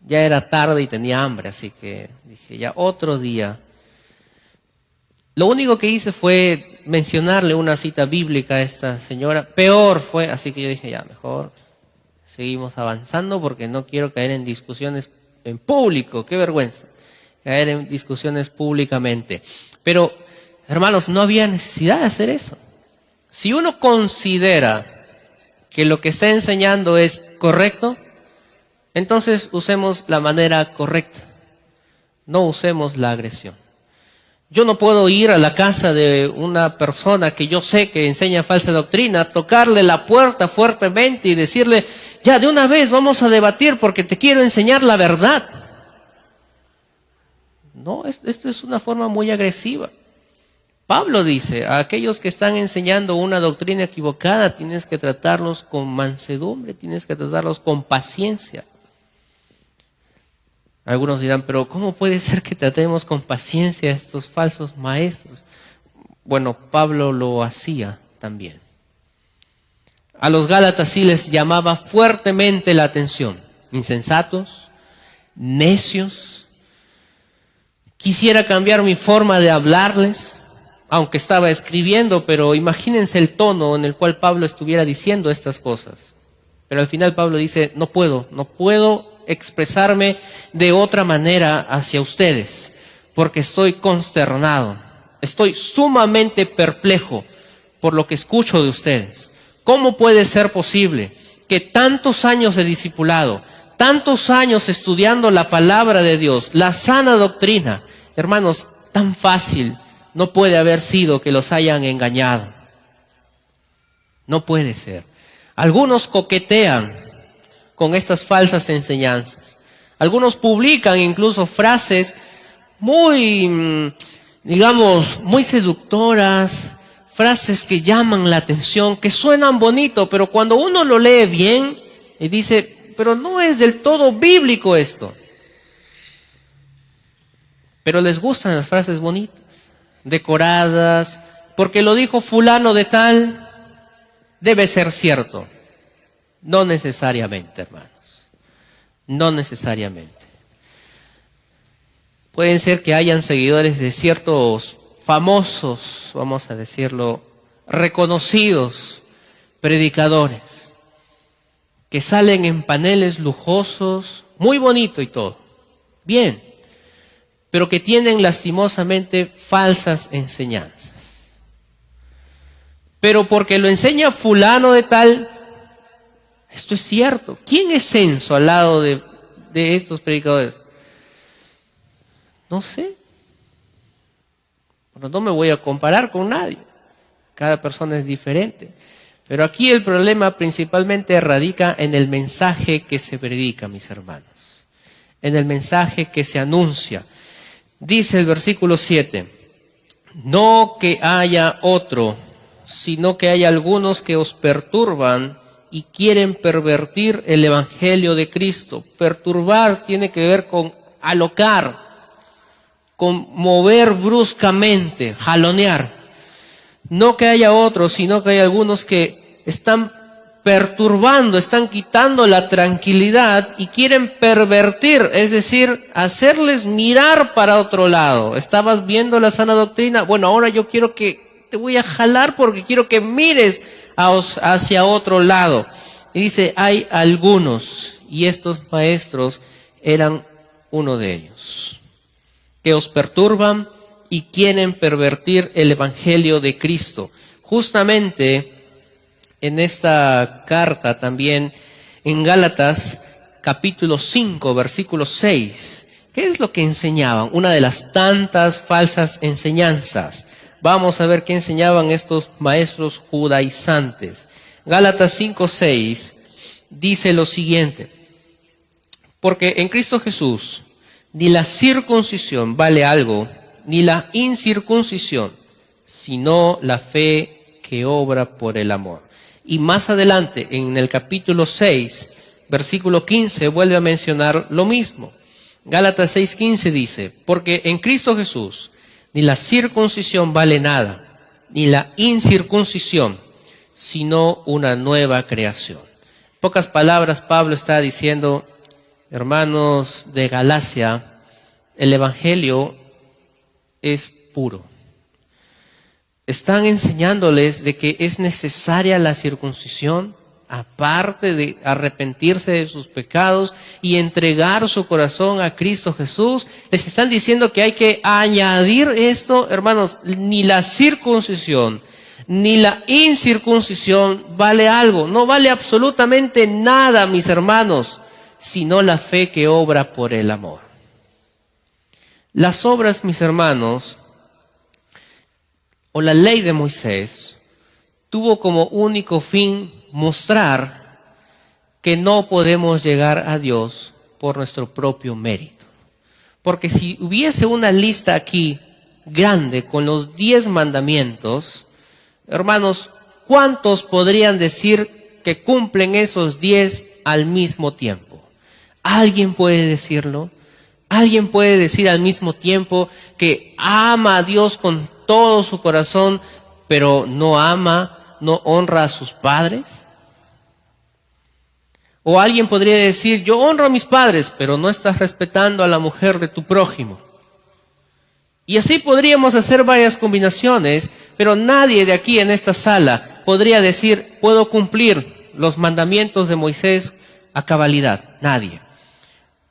ya era tarde y tenía hambre, así que dije, ya otro día. Lo único que hice fue mencionarle una cita bíblica a esta señora. Peor fue, así que yo dije, ya mejor seguimos avanzando porque no quiero caer en discusiones en público. Qué vergüenza, caer en discusiones públicamente. Pero, hermanos, no había necesidad de hacer eso. Si uno considera que lo que está enseñando es correcto, entonces usemos la manera correcta. No usemos la agresión. Yo no puedo ir a la casa de una persona que yo sé que enseña falsa doctrina, tocarle la puerta fuertemente y decirle, ya de una vez vamos a debatir porque te quiero enseñar la verdad. No, esto es una forma muy agresiva. Pablo dice, a aquellos que están enseñando una doctrina equivocada, tienes que tratarlos con mansedumbre, tienes que tratarlos con paciencia. Algunos dirán, pero ¿cómo puede ser que tratemos con paciencia a estos falsos maestros? Bueno, Pablo lo hacía también. A los Gálatas sí les llamaba fuertemente la atención. Insensatos, necios. Quisiera cambiar mi forma de hablarles, aunque estaba escribiendo, pero imagínense el tono en el cual Pablo estuviera diciendo estas cosas. Pero al final Pablo dice, no puedo expresarme de otra manera hacia ustedes, porque estoy consternado, estoy sumamente perplejo por lo que escucho de ustedes. ¿Cómo puede ser posible que tantos años de discipulado, tantos años estudiando la palabra de Dios, la sana doctrina, hermanos, tan fácil no puede haber sido que los hayan engañado? No puede ser. Algunos coquetean con estas falsas enseñanzas. Algunos publican incluso frases muy, digamos, muy seductoras, frases que llaman la atención, que suenan bonito, pero cuando uno lo lee bien, y dice, pero no es del todo bíblico esto. Pero les gustan las frases bonitas, decoradas, porque lo dijo fulano de tal, debe ser cierto. No necesariamente, hermanos. No necesariamente. Pueden ser que hayan seguidores de ciertos famosos, vamos a decirlo, reconocidos predicadores, que salen en paneles lujosos, muy bonito y todo. Bien, pero que tienen lastimosamente falsas enseñanzas. Pero porque lo enseña fulano de tal, esto es cierto. ¿Quién es censo al lado de estos predicadores? No sé. Bueno, no me voy a comparar con nadie. Cada persona es diferente. Pero aquí el problema principalmente radica en el mensaje que se predica, mis hermanos. En el mensaje que se anuncia. Dice el versículo 7. No que haya otro, sino que hay algunos que os perturban y quieren pervertir el evangelio de Cristo. Perturbar tiene que ver con alocar, con mover bruscamente, jalonear. No que haya otros, sino que hay algunos que están perturbando, están quitando la tranquilidad y quieren pervertir, es decir, hacerles mirar para otro lado. ¿Estabas viendo la sana doctrina? Bueno, ahora yo quiero que te voy a jalar porque quiero que mires hacia otro lado. Y dice, hay algunos, y estos maestros eran uno de ellos, que os perturban y quieren pervertir el evangelio de Cristo. Justamente en esta carta también, en Gálatas capítulo 5, versículo 6, ¿qué es lo que enseñaban? Una de las tantas falsas enseñanzas. Vamos a ver qué enseñaban estos maestros judaizantes. Gálatas 5, 6 dice lo siguiente: porque en Cristo Jesús ni la circuncisión vale algo, ni la incircuncisión, sino la fe que obra por el amor. Y más adelante, en el capítulo 6, versículo 15, vuelve a mencionar lo mismo. Gálatas 6:15 dice, porque en Cristo Jesús ni la circuncisión vale nada, ni la incircuncisión, sino una nueva creación. En pocas palabras, Pablo está diciendo, hermanos de Galacia, el evangelio es puro. Están enseñándoles de que es necesaria la circuncisión, aparte de arrepentirse de sus pecados y entregar su corazón a Cristo Jesús. Les están diciendo que hay que añadir esto, hermanos, ni la circuncisión, ni la incircuncisión vale algo. No vale absolutamente nada, mis hermanos, sino la fe que obra por el amor. Las obras, mis hermanos, o la ley de Moisés, tuvo como único fin mostrar que no podemos llegar a Dios por nuestro propio mérito. Porque si hubiese una lista aquí grande con los 10 mandamientos, hermanos, ¿cuántos podrían decir que cumplen esos 10 al mismo tiempo? ¿Alguien puede decirlo? ¿Alguien puede decir al mismo tiempo que ama a Dios con todo su corazón, pero no ama, no honra a sus padres? O alguien podría decir, yo honro a mis padres, pero no estás respetando a la mujer de tu prójimo. Y así podríamos hacer varias combinaciones, pero nadie de aquí en esta sala podría decir, puedo cumplir los mandamientos de Moisés a cabalidad. Nadie.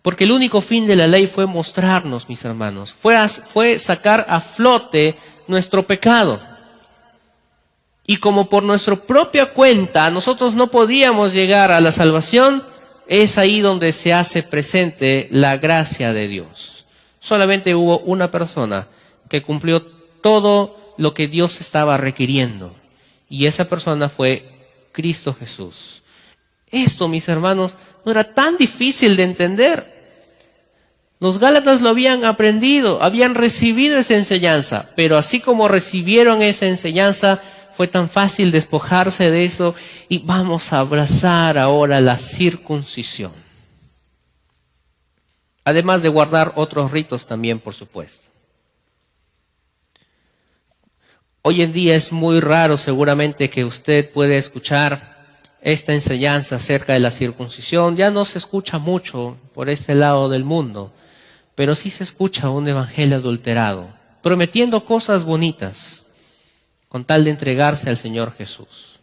Porque el único fin de la ley fue mostrarnos, mis hermanos, fue sacar a flote nuestro pecado. Y como por nuestra propia cuenta nosotros no podíamos llegar a la salvación, es ahí donde se hace presente la gracia de Dios. Solamente hubo una persona que cumplió todo lo que Dios estaba requiriendo. Y esa persona fue Cristo Jesús. Esto, mis hermanos, no era tan difícil de entender. Los Gálatas lo habían aprendido, habían recibido esa enseñanza, pero así como recibieron esa enseñanza, fue tan fácil despojarse de eso y vamos a abrazar ahora la circuncisión. Además de guardar otros ritos también, por supuesto. Hoy en día es muy raro seguramente que usted pueda escuchar esta enseñanza acerca de la circuncisión. Ya no se escucha mucho por este lado del mundo, pero sí se escucha un evangelio adulterado, prometiendo cosas bonitas, con tal de entregarse al Señor Jesús.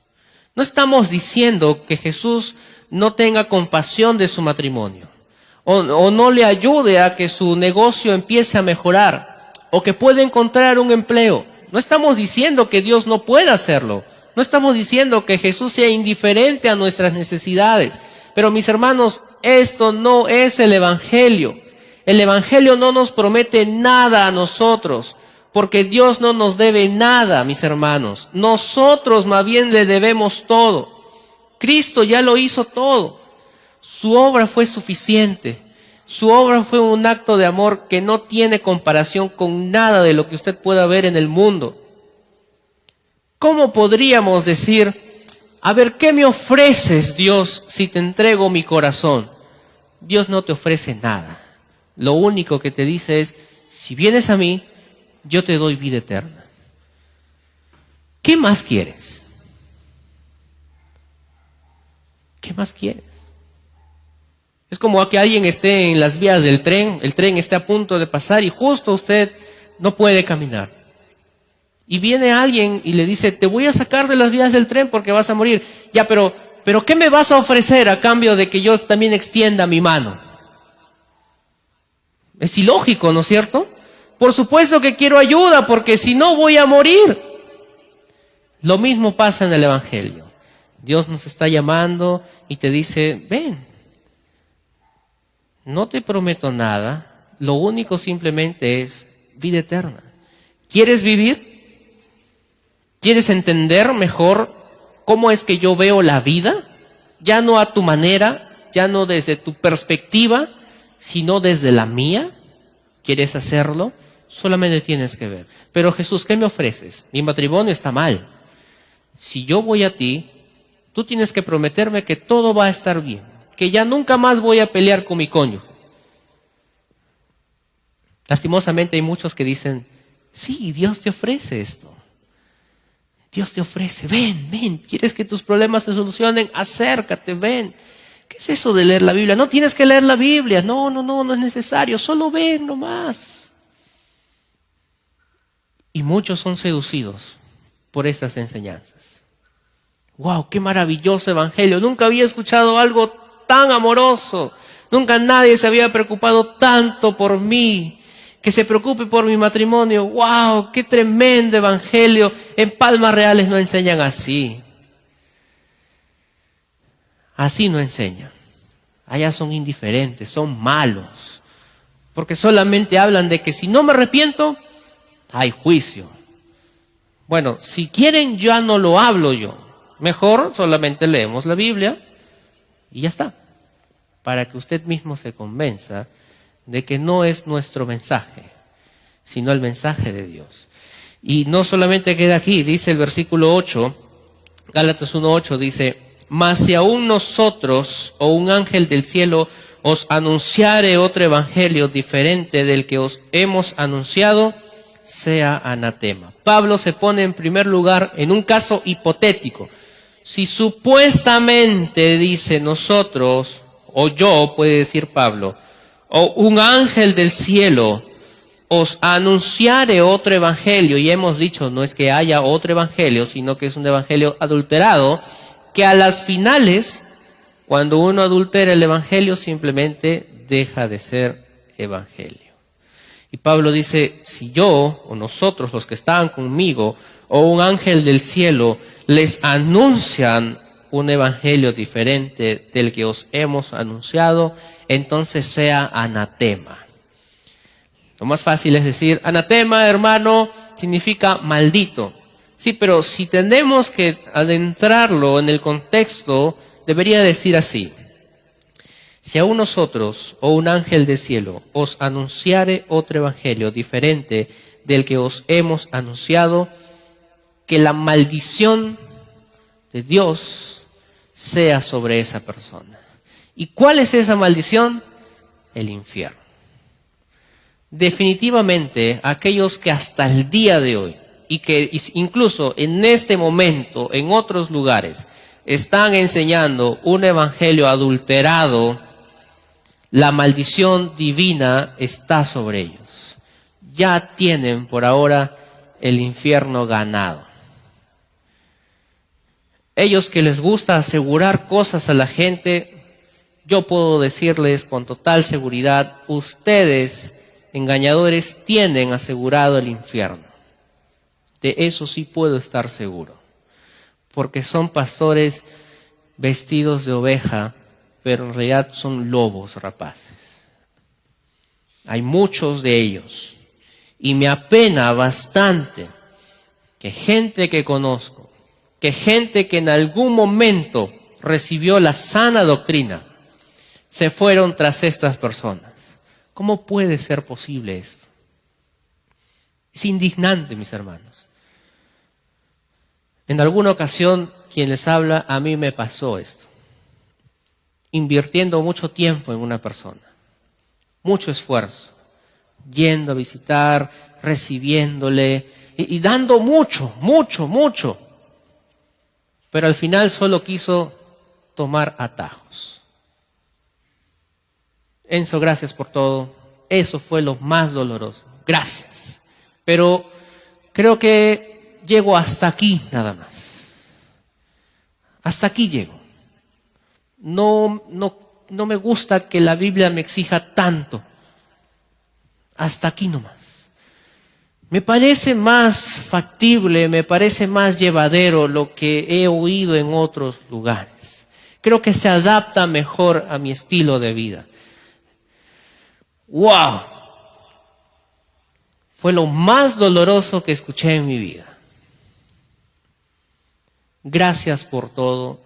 No estamos diciendo que Jesús no tenga compasión de su matrimonio, o no le ayude a que su negocio empiece a mejorar, o que pueda encontrar un empleo. No estamos diciendo que Dios no pueda hacerlo. No estamos diciendo que Jesús sea indiferente a nuestras necesidades. Pero mis hermanos, esto no es el Evangelio. El Evangelio no nos promete nada a nosotros, porque Dios no nos debe nada, mis hermanos. Nosotros más bien le debemos todo. Cristo ya lo hizo todo. Su obra fue suficiente. Su obra fue un acto de amor que no tiene comparación con nada de lo que usted pueda ver en el mundo. ¿Cómo podríamos decir, a ver, ¿qué me ofreces, Dios, si te entrego mi corazón? Dios no te ofrece nada. Lo único que te dice es, si vienes a mí, yo te doy vida eterna. ¿Qué más quieres? ¿Qué más quieres? Es como que alguien esté en las vías del tren, el tren esté a punto de pasar y justo usted no puede caminar. Y viene alguien y le dice, te voy a sacar de las vías del tren porque vas a morir. Ya, pero ¿qué me vas a ofrecer a cambio de que yo también extienda mi mano? Es ilógico, ¿no es cierto? Por supuesto que quiero ayuda, porque si no voy a morir. Lo mismo pasa en el Evangelio. Dios nos está llamando y te dice, ven, no te prometo nada, lo único simplemente es vida eterna. ¿Quieres vivir? ¿Quieres entender mejor cómo es que yo veo la vida? Ya no a tu manera, ya no desde tu perspectiva, sino desde la mía. ¿Quieres hacerlo? Solamente tienes que ver. Pero Jesús, ¿qué me ofreces? Mi matrimonio está mal. Si yo voy a ti, tú tienes que prometerme que todo va a estar bien, que ya nunca más voy a pelear con mi cónyuge. Lastimosamente hay muchos que dicen, sí, Dios te ofrece esto. Dios te ofrece, ven, ¿quieres que tus problemas se solucionen? Acércate, ven. ¿Qué es eso de leer la Biblia? No tienes que leer la Biblia, no es necesario, solo ven nomás. Y muchos son seducidos por estas enseñanzas. ¡Wow! ¡Qué maravilloso evangelio! Nunca había escuchado algo tan amoroso. Nunca nadie se había preocupado tanto por mí. Que se preocupe por mi matrimonio. ¡Wow! ¡Qué tremendo evangelio! En Palmas Reales no enseñan así. Así no enseñan. Allá son indiferentes, son malos. Porque solamente hablan de que si no me arrepiento, hay juicio. Bueno, si quieren ya no lo hablo yo. Mejor solamente leemos la Biblia y ya está. Para que usted mismo se convenza de que no es nuestro mensaje, sino el mensaje de Dios. Y no solamente queda aquí, dice el versículo 8, Gálatas 1:8 dice: mas si aún nosotros o un ángel del cielo os anunciare otro evangelio diferente del que os hemos anunciado, sea anatema. Pablo se pone en primer lugar en un caso hipotético. Si supuestamente, dice, nosotros, o yo, puede decir Pablo, o un ángel del cielo os anunciare otro evangelio, y hemos dicho, no es que haya otro evangelio, sino que es un evangelio adulterado, que a las finales, cuando uno adultera el evangelio, simplemente deja de ser evangelio. Y Pablo dice, si yo, o nosotros, los que estaban conmigo, o un ángel del cielo, les anuncian un evangelio diferente del que os hemos anunciado, entonces sea anatema. Lo más fácil es decir, anatema, hermano, significa maldito. Sí, pero si tenemos que adentrarlo en el contexto, debería decir así: si aún nosotros o un ángel del cielo os anunciare otro evangelio diferente del que os hemos anunciado, que la maldición de Dios sea sobre esa persona. ¿Y cuál es esa maldición? El infierno. Definitivamente, aquellos que hasta el día de hoy, y que incluso en este momento, en otros lugares, están enseñando un evangelio adulterado, la maldición divina está sobre ellos. Ya tienen por ahora el infierno ganado. Ellos que les gusta asegurar cosas a la gente, yo puedo decirles con total seguridad, ustedes, engañadores, tienen asegurado el infierno. De eso sí puedo estar seguro. Porque son pastores vestidos de oveja, pero en realidad son lobos rapaces. Hay muchos de ellos. Y me apena bastante que gente que conozco, que gente que en algún momento recibió la sana doctrina, se fueron tras estas personas. ¿Cómo puede ser posible esto? Es indignante, mis hermanos. En alguna ocasión, quien les habla, a mí me pasó esto. Invirtiendo mucho tiempo en una persona, mucho esfuerzo, yendo a visitar, recibiéndole y dando mucho. Pero al final solo quiso tomar atajos. Enzo, gracias por todo. Eso fue lo más doloroso. Gracias. Pero creo que llego hasta aquí nada más. Hasta aquí llego. No me gusta que la Biblia me exija tanto. Hasta aquí nomás. Me parece más factible, me parece más llevadero lo que he oído en otros lugares. Creo que se adapta mejor a mi estilo de vida. ¡Wow! Fue lo más doloroso que escuché en mi vida. Gracias por todo,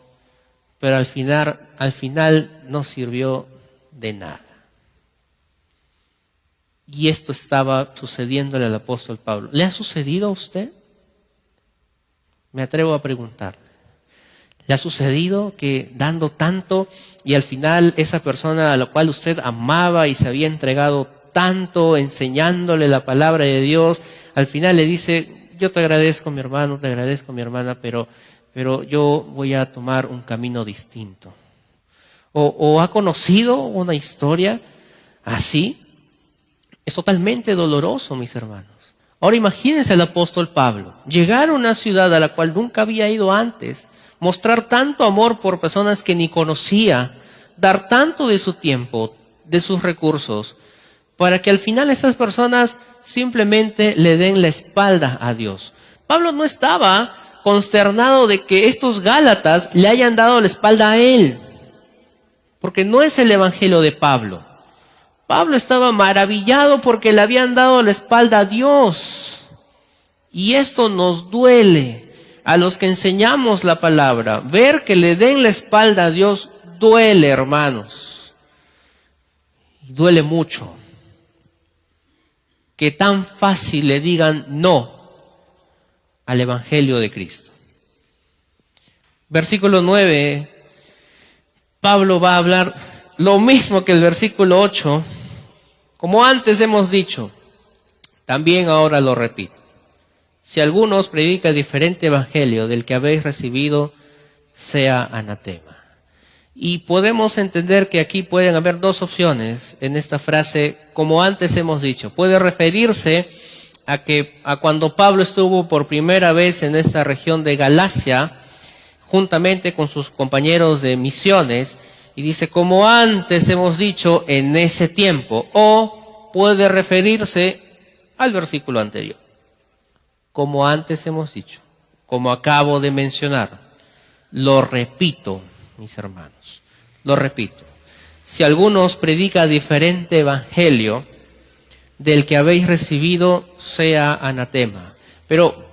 pero al final no sirvió de nada. Y esto estaba sucediéndole al apóstol Pablo. ¿Le ha sucedido a usted? Me atrevo a preguntarle. ¿Le ha sucedido que dando tanto y al final esa persona a la cual usted amaba y se había entregado tanto, enseñándole la palabra de Dios, al final le dice, yo te agradezco mi hermano, te agradezco mi hermana, pero yo voy a tomar un camino distinto? ¿O ha conocido una historia así? Es totalmente doloroso, mis hermanos. Ahora imagínense al apóstol Pablo, llegar a una ciudad a la cual nunca había ido antes, mostrar tanto amor por personas que ni conocía, dar tanto de su tiempo, de sus recursos, para que al final estas personas simplemente le den la espalda a Dios. Pablo no estaba consternado de que estos Gálatas le hayan dado la espalda a él, porque no es el evangelio de Pablo. Pablo estaba maravillado porque le habían dado la espalda a Dios. Y esto nos duele a los que enseñamos la palabra. Ver que le den la espalda a Dios duele, hermanos. Y duele mucho. Que tan fácil le digan no al evangelio de Cristo. Versículo 9, Pablo va a hablar lo mismo que el versículo 8, como antes hemos dicho, también ahora lo repito. Si alguno os predica diferente evangelio del que habéis recibido, sea anatema. Y podemos entender que aquí pueden haber dos opciones en esta frase, como antes hemos dicho. Puede referirse a cuando Pablo estuvo por primera vez en esta región de Galacia, juntamente con sus compañeros de misiones, y dice, como antes hemos dicho, en ese tiempo. O puede referirse al versículo anterior. Como antes hemos dicho, como acabo de mencionar. Lo repito, mis hermanos, lo repito. Si alguno os predica diferente evangelio del que habéis recibido, sea anatema. Pero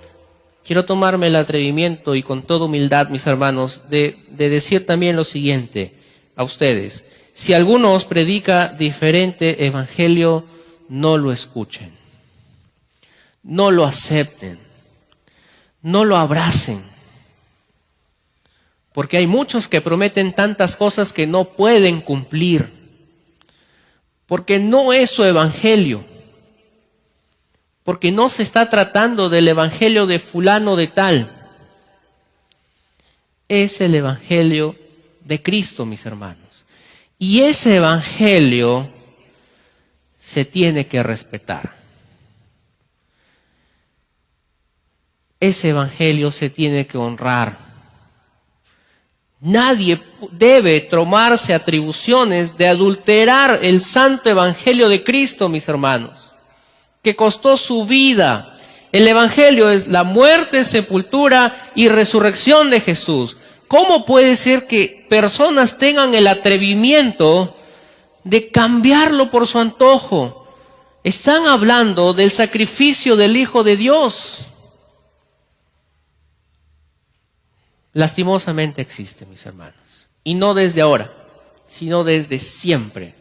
quiero tomarme el atrevimiento y con toda humildad, mis hermanos, de decir también lo siguiente a ustedes. Si alguno os predica diferente evangelio, no lo escuchen. No lo acepten. No lo abracen. Porque hay muchos que prometen tantas cosas que no pueden cumplir. Porque no es su evangelio. Porque no se está tratando del evangelio de fulano de tal. Es el evangelio de Cristo, mis hermanos. Y ese evangelio se tiene que respetar. Ese evangelio se tiene que honrar. Nadie debe tomarse atribuciones de adulterar el santo evangelio de Cristo, mis hermanos, que costó su vida. El evangelio es la muerte, sepultura y resurrección de Jesús. ¿Cómo puede ser que personas tengan el atrevimiento de cambiarlo por su antojo? Están hablando del sacrificio del Hijo de Dios. Lastimosamente existe, mis hermanos. Y no desde ahora, sino desde siempre.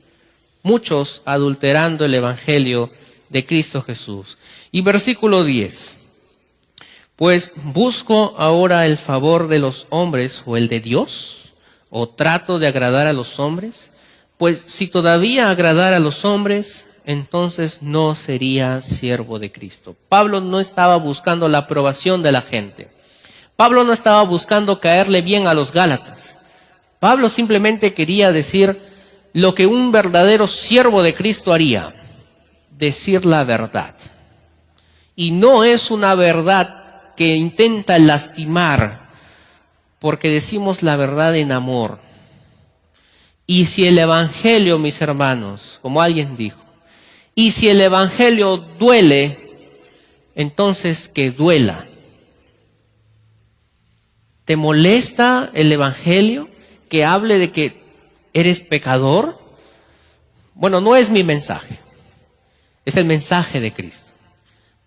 Muchos adulterando el evangelio de Cristo Jesús. Y versículo 10. Pues busco ahora el favor de los hombres o el de Dios, o trato de agradar a los hombres. Pues si todavía agradara a los hombres, entonces no sería siervo de Cristo. Pablo no estaba buscando la aprobación de la gente. Pablo no estaba buscando caerle bien a los Gálatas. Pablo simplemente quería decir lo que un verdadero siervo de Cristo haría. Decir la verdad. Y no es una verdad que intenta lastimar, porque decimos la verdad en amor. Y si el evangelio, mis hermanos, como alguien dijo, y si el evangelio duele, entonces que duela. ¿Te molesta el evangelio que hable de que eres pecador? Bueno, no es mi mensaje. Es el mensaje de Cristo.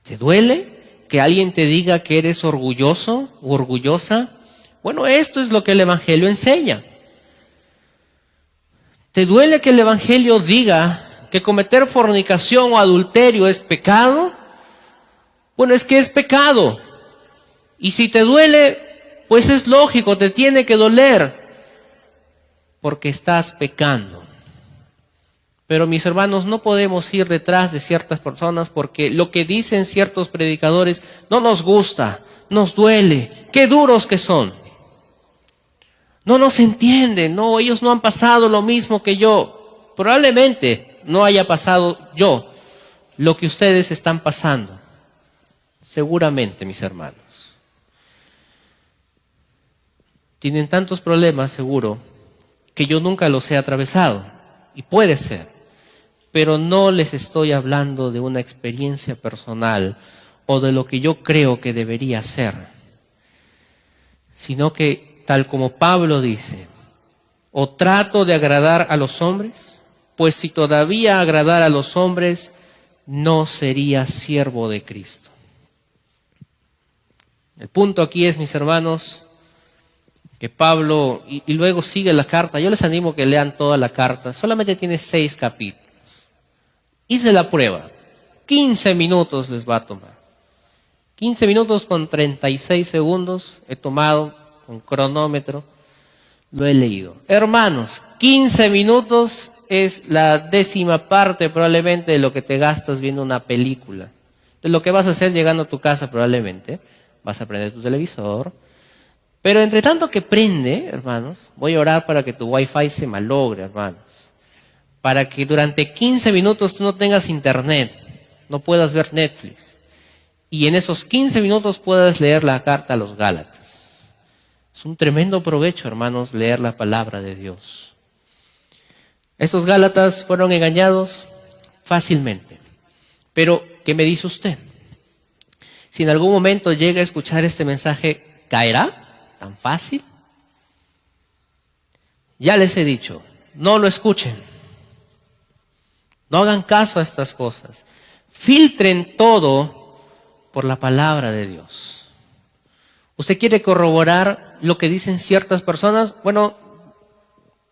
¿Te duele que alguien te diga que eres orgulloso o orgullosa? Bueno, esto es lo que el evangelio enseña. ¿Te duele que el evangelio diga que cometer fornicación o adulterio es pecado? Bueno, es que es pecado. Y si te duele, pues es lógico, te tiene que doler, porque estás pecando. Pero mis hermanos, no podemos ir detrás de ciertas personas porque lo que dicen ciertos predicadores no nos gusta, nos duele, qué duros que son. No nos entienden, no, ellos no han pasado lo mismo que yo. Probablemente no haya pasado yo lo que ustedes están pasando. Seguramente, mis hermanos. Tienen tantos problemas, seguro, que yo nunca los he atravesado. Y puede ser. pero no les estoy hablando de una experiencia personal o de lo que yo creo que debería ser, sino que, tal como Pablo dice, o trato de agradar a los hombres, pues si todavía agradara a los hombres, no sería siervo de Cristo. El punto aquí es, mis hermanos, que Pablo, y luego sigue la carta. Yo les animo a que lean toda la carta. Solamente tiene 6 capítulos. Hice la prueba. 15 minutos les va a tomar. 15 minutos con 36 segundos he tomado con cronómetro. Lo he leído. Hermanos, 15 minutos es la 10ª parte probablemente de lo que te gastas viendo una película. De lo que vas a hacer llegando a tu casa probablemente. Vas a prender tu televisor. Pero entre tanto que prende, hermanos, voy a orar para que tu wifi se malogre, hermanos. Para que durante 15 minutos tú no tengas internet, no puedas ver Netflix. Y en esos 15 minutos puedas leer la carta a los Gálatas. Es un tremendo provecho, hermanos, leer la palabra de Dios. Estos Gálatas fueron engañados fácilmente. Pero, ¿qué me dice usted? Si en algún momento llega a escuchar este mensaje, ¿caerá? ¿Tan fácil? Ya les he dicho, no lo escuchen. No hagan caso a estas cosas. Filtren todo por la palabra de Dios. ¿Usted quiere corroborar lo que dicen ciertas personas? Bueno,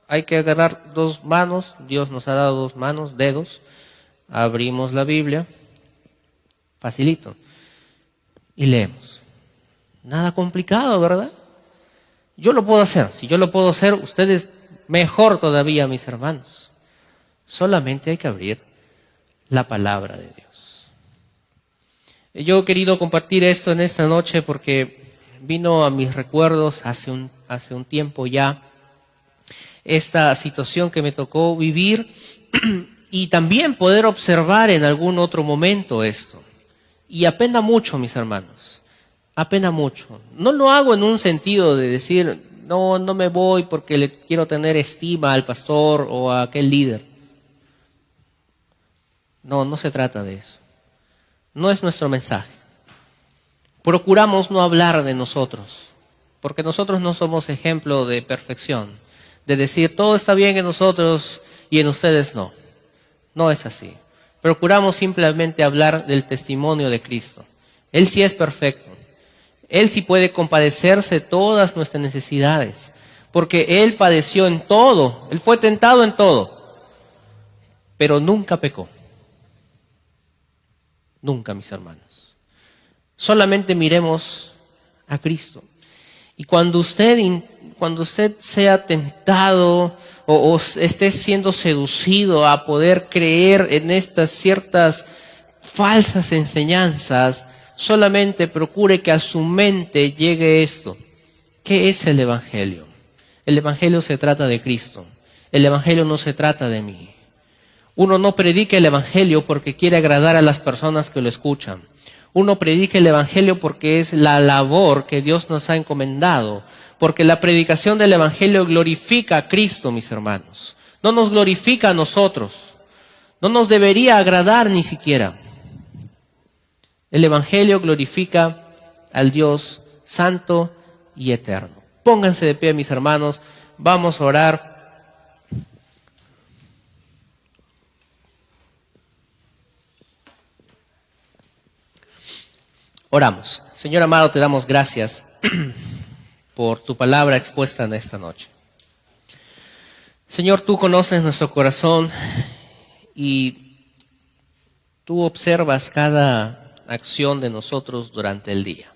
hay que agarrar 2 manos. Dios nos ha dado 2 manos, dedos. Abrimos la Biblia. Facilito. Y leemos. Nada complicado, ¿verdad? Yo lo puedo hacer. Si yo lo puedo hacer, ustedes mejor todavía, mis hermanos. Solamente hay que abrir la palabra de Dios. Yo he querido compartir esto en esta noche porque vino a mis recuerdos hace un tiempo ya esta situación que me tocó vivir y también poder observar en algún otro momento esto. Y apena mucho, mis hermanos. Apena mucho. No lo hago en un sentido de decir, no me voy porque le quiero tener estima al pastor o a aquel líder. No se trata de eso. No es nuestro mensaje. Procuramos no hablar de nosotros, porque nosotros no somos ejemplo de perfección, de decir todo está bien en nosotros y en ustedes no. No es así. Procuramos simplemente hablar del testimonio de Cristo. Él sí es perfecto. Él sí puede compadecerse de todas nuestras necesidades, porque Él padeció en todo, Él fue tentado en todo, pero nunca pecó. Nunca, mis hermanos. Solamente miremos a Cristo. Y cuando usted sea tentado o esté siendo seducido a poder creer en estas ciertas falsas enseñanzas, solamente procure que a su mente llegue esto. ¿Qué es el Evangelio? El Evangelio se trata de Cristo. El Evangelio no se trata de mí. Uno no predica el Evangelio porque quiere agradar a las personas que lo escuchan. Uno predica el Evangelio porque es la labor que Dios nos ha encomendado. Porque la predicación del Evangelio glorifica a Cristo, mis hermanos. No nos glorifica a nosotros. No nos debería agradar ni siquiera. El Evangelio glorifica al Dios santo y eterno. Pónganse de pie, mis hermanos. Vamos a orar. Oramos. Señor amado, te damos gracias por tu palabra expuesta en esta noche. Señor, tú conoces nuestro corazón y tú observas cada acción de nosotros durante el día.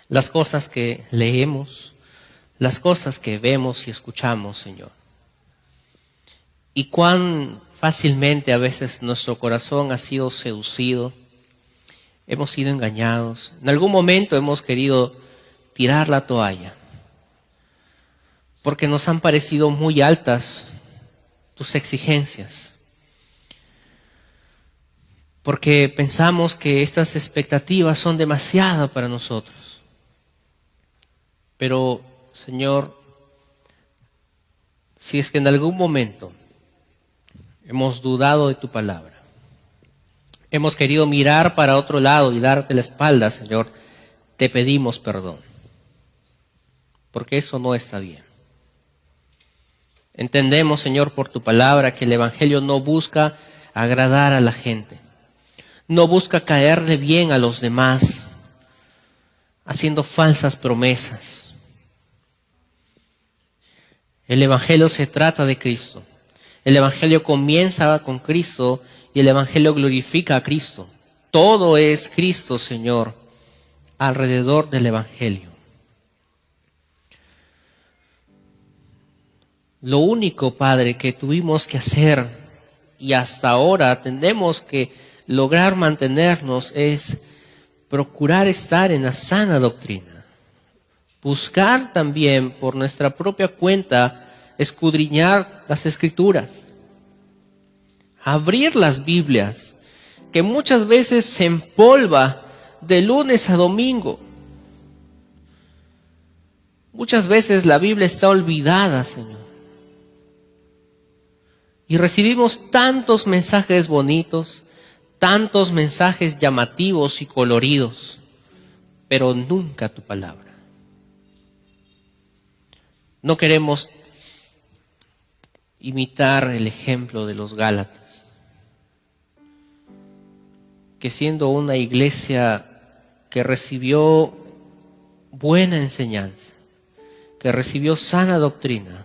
Las cosas que leemos, las cosas que vemos y escuchamos, Señor. Y cuán fácilmente a veces nuestro corazón ha sido seducido. Hemos sido engañados. En algún momento hemos querido tirar la toalla. Porque nos han parecido muy altas tus exigencias. Porque pensamos que estas expectativas son demasiadas para nosotros. Pero, Señor, si es que en algún momento Hemos dudado de tu palabra. Hemos querido mirar para otro lado y darte la espalda, Señor. Te pedimos perdón, porque eso no está bien. Entendemos, Señor, por tu palabra que el Evangelio no busca agradar a la gente, no busca caerle bien a los demás, haciendo falsas promesas. El Evangelio se trata de Cristo. El Evangelio comienza con Cristo y el Evangelio glorifica a Cristo. Todo es Cristo, Señor, alrededor del Evangelio. Lo único, Padre, que tuvimos que hacer y hasta ahora tenemos que lograr mantenernos es procurar estar en la sana doctrina. Buscar también por nuestra propia cuenta escudriñar las Escrituras. Abrir las Biblias, que muchas veces se empolva de lunes a domingo. Muchas veces la Biblia está olvidada, Señor. Y recibimos tantos mensajes bonitos, tantos mensajes llamativos y coloridos, pero nunca tu palabra. No queremos imitar el ejemplo de los Gálatas, que siendo una iglesia que recibió buena enseñanza, que recibió sana doctrina,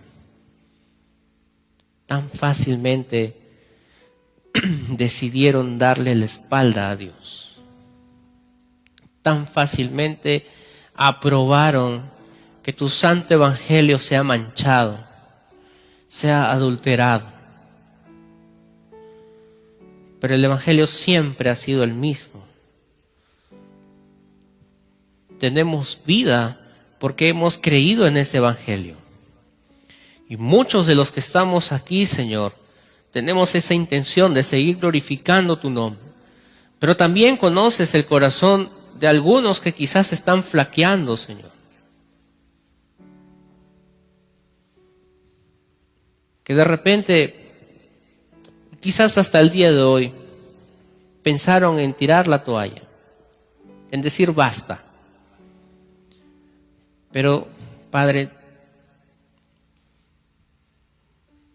tan fácilmente decidieron darle la espalda a Dios. Tan fácilmente aprobaron que tu santo evangelio sea manchado, sea adulterado. Pero el evangelio siempre ha sido el mismo. Tenemos vida porque hemos creído en ese evangelio. Y muchos de los que estamos aquí, Señor, tenemos esa intención de seguir glorificando tu nombre. Pero también conoces el corazón de algunos que quizás están flaqueando, Señor. Que de repente, quizás hasta el día de hoy, pensaron en tirar la toalla, en decir basta. Pero, Padre,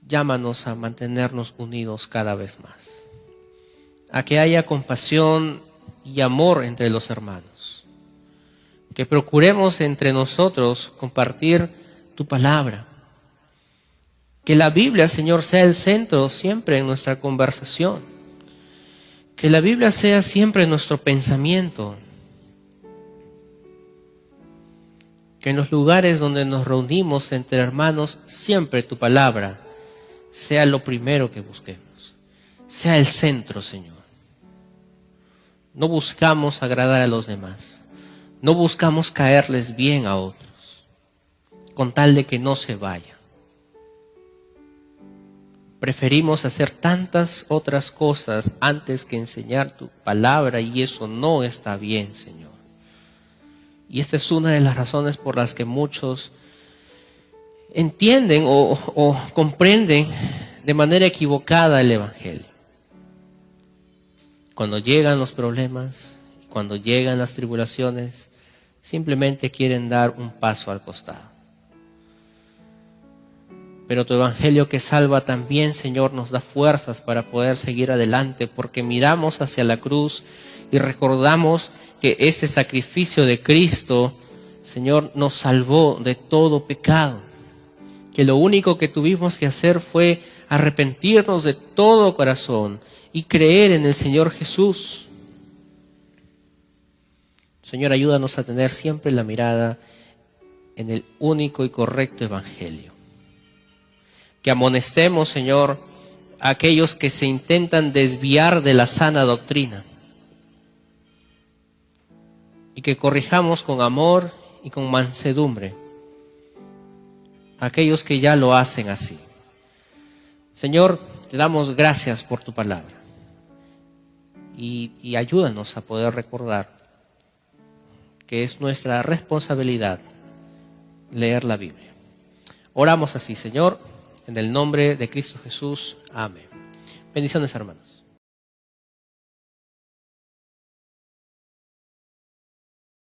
llámanos a mantenernos unidos cada vez más, a que haya compasión y amor entre los hermanos, que procuremos entre nosotros compartir tu palabra, que la Biblia, Señor, sea el centro siempre en nuestra conversación, que la Biblia sea siempre nuestro pensamiento, que en los lugares donde nos reunimos entre hermanos siempre tu palabra sea lo primero que busquemos, sea el centro, Señor. No buscamos agradar a los demás, no buscamos caerles bien a otros, con tal de que no se vayan. Preferimos hacer tantas otras cosas antes que enseñar tu palabra y eso no está bien, Señor. Y esta es una de las razones por las que muchos entienden o comprenden de manera equivocada el evangelio. Cuando llegan los problemas, cuando llegan las tribulaciones, simplemente quieren dar un paso al costado. Pero tu evangelio que salva también, Señor, nos da fuerzas para poder seguir adelante, porque miramos hacia la cruz y recordamos que ese sacrificio de Cristo, Señor, nos salvó de todo pecado. Que lo único que tuvimos que hacer fue arrepentirnos de todo corazón y creer en el Señor Jesús. Señor, ayúdanos a tener siempre la mirada en el único y correcto evangelio. Que amonestemos, Señor, a aquellos que se intentan desviar de la sana doctrina. Y que corrijamos con amor y con mansedumbre a aquellos que ya lo hacen así. Señor, te damos gracias por tu palabra. Y ayúdanos a poder recordar que es nuestra responsabilidad leer la Biblia. Oramos así, Señor. En el nombre de Cristo Jesús. Amén. Bendiciones, hermanos.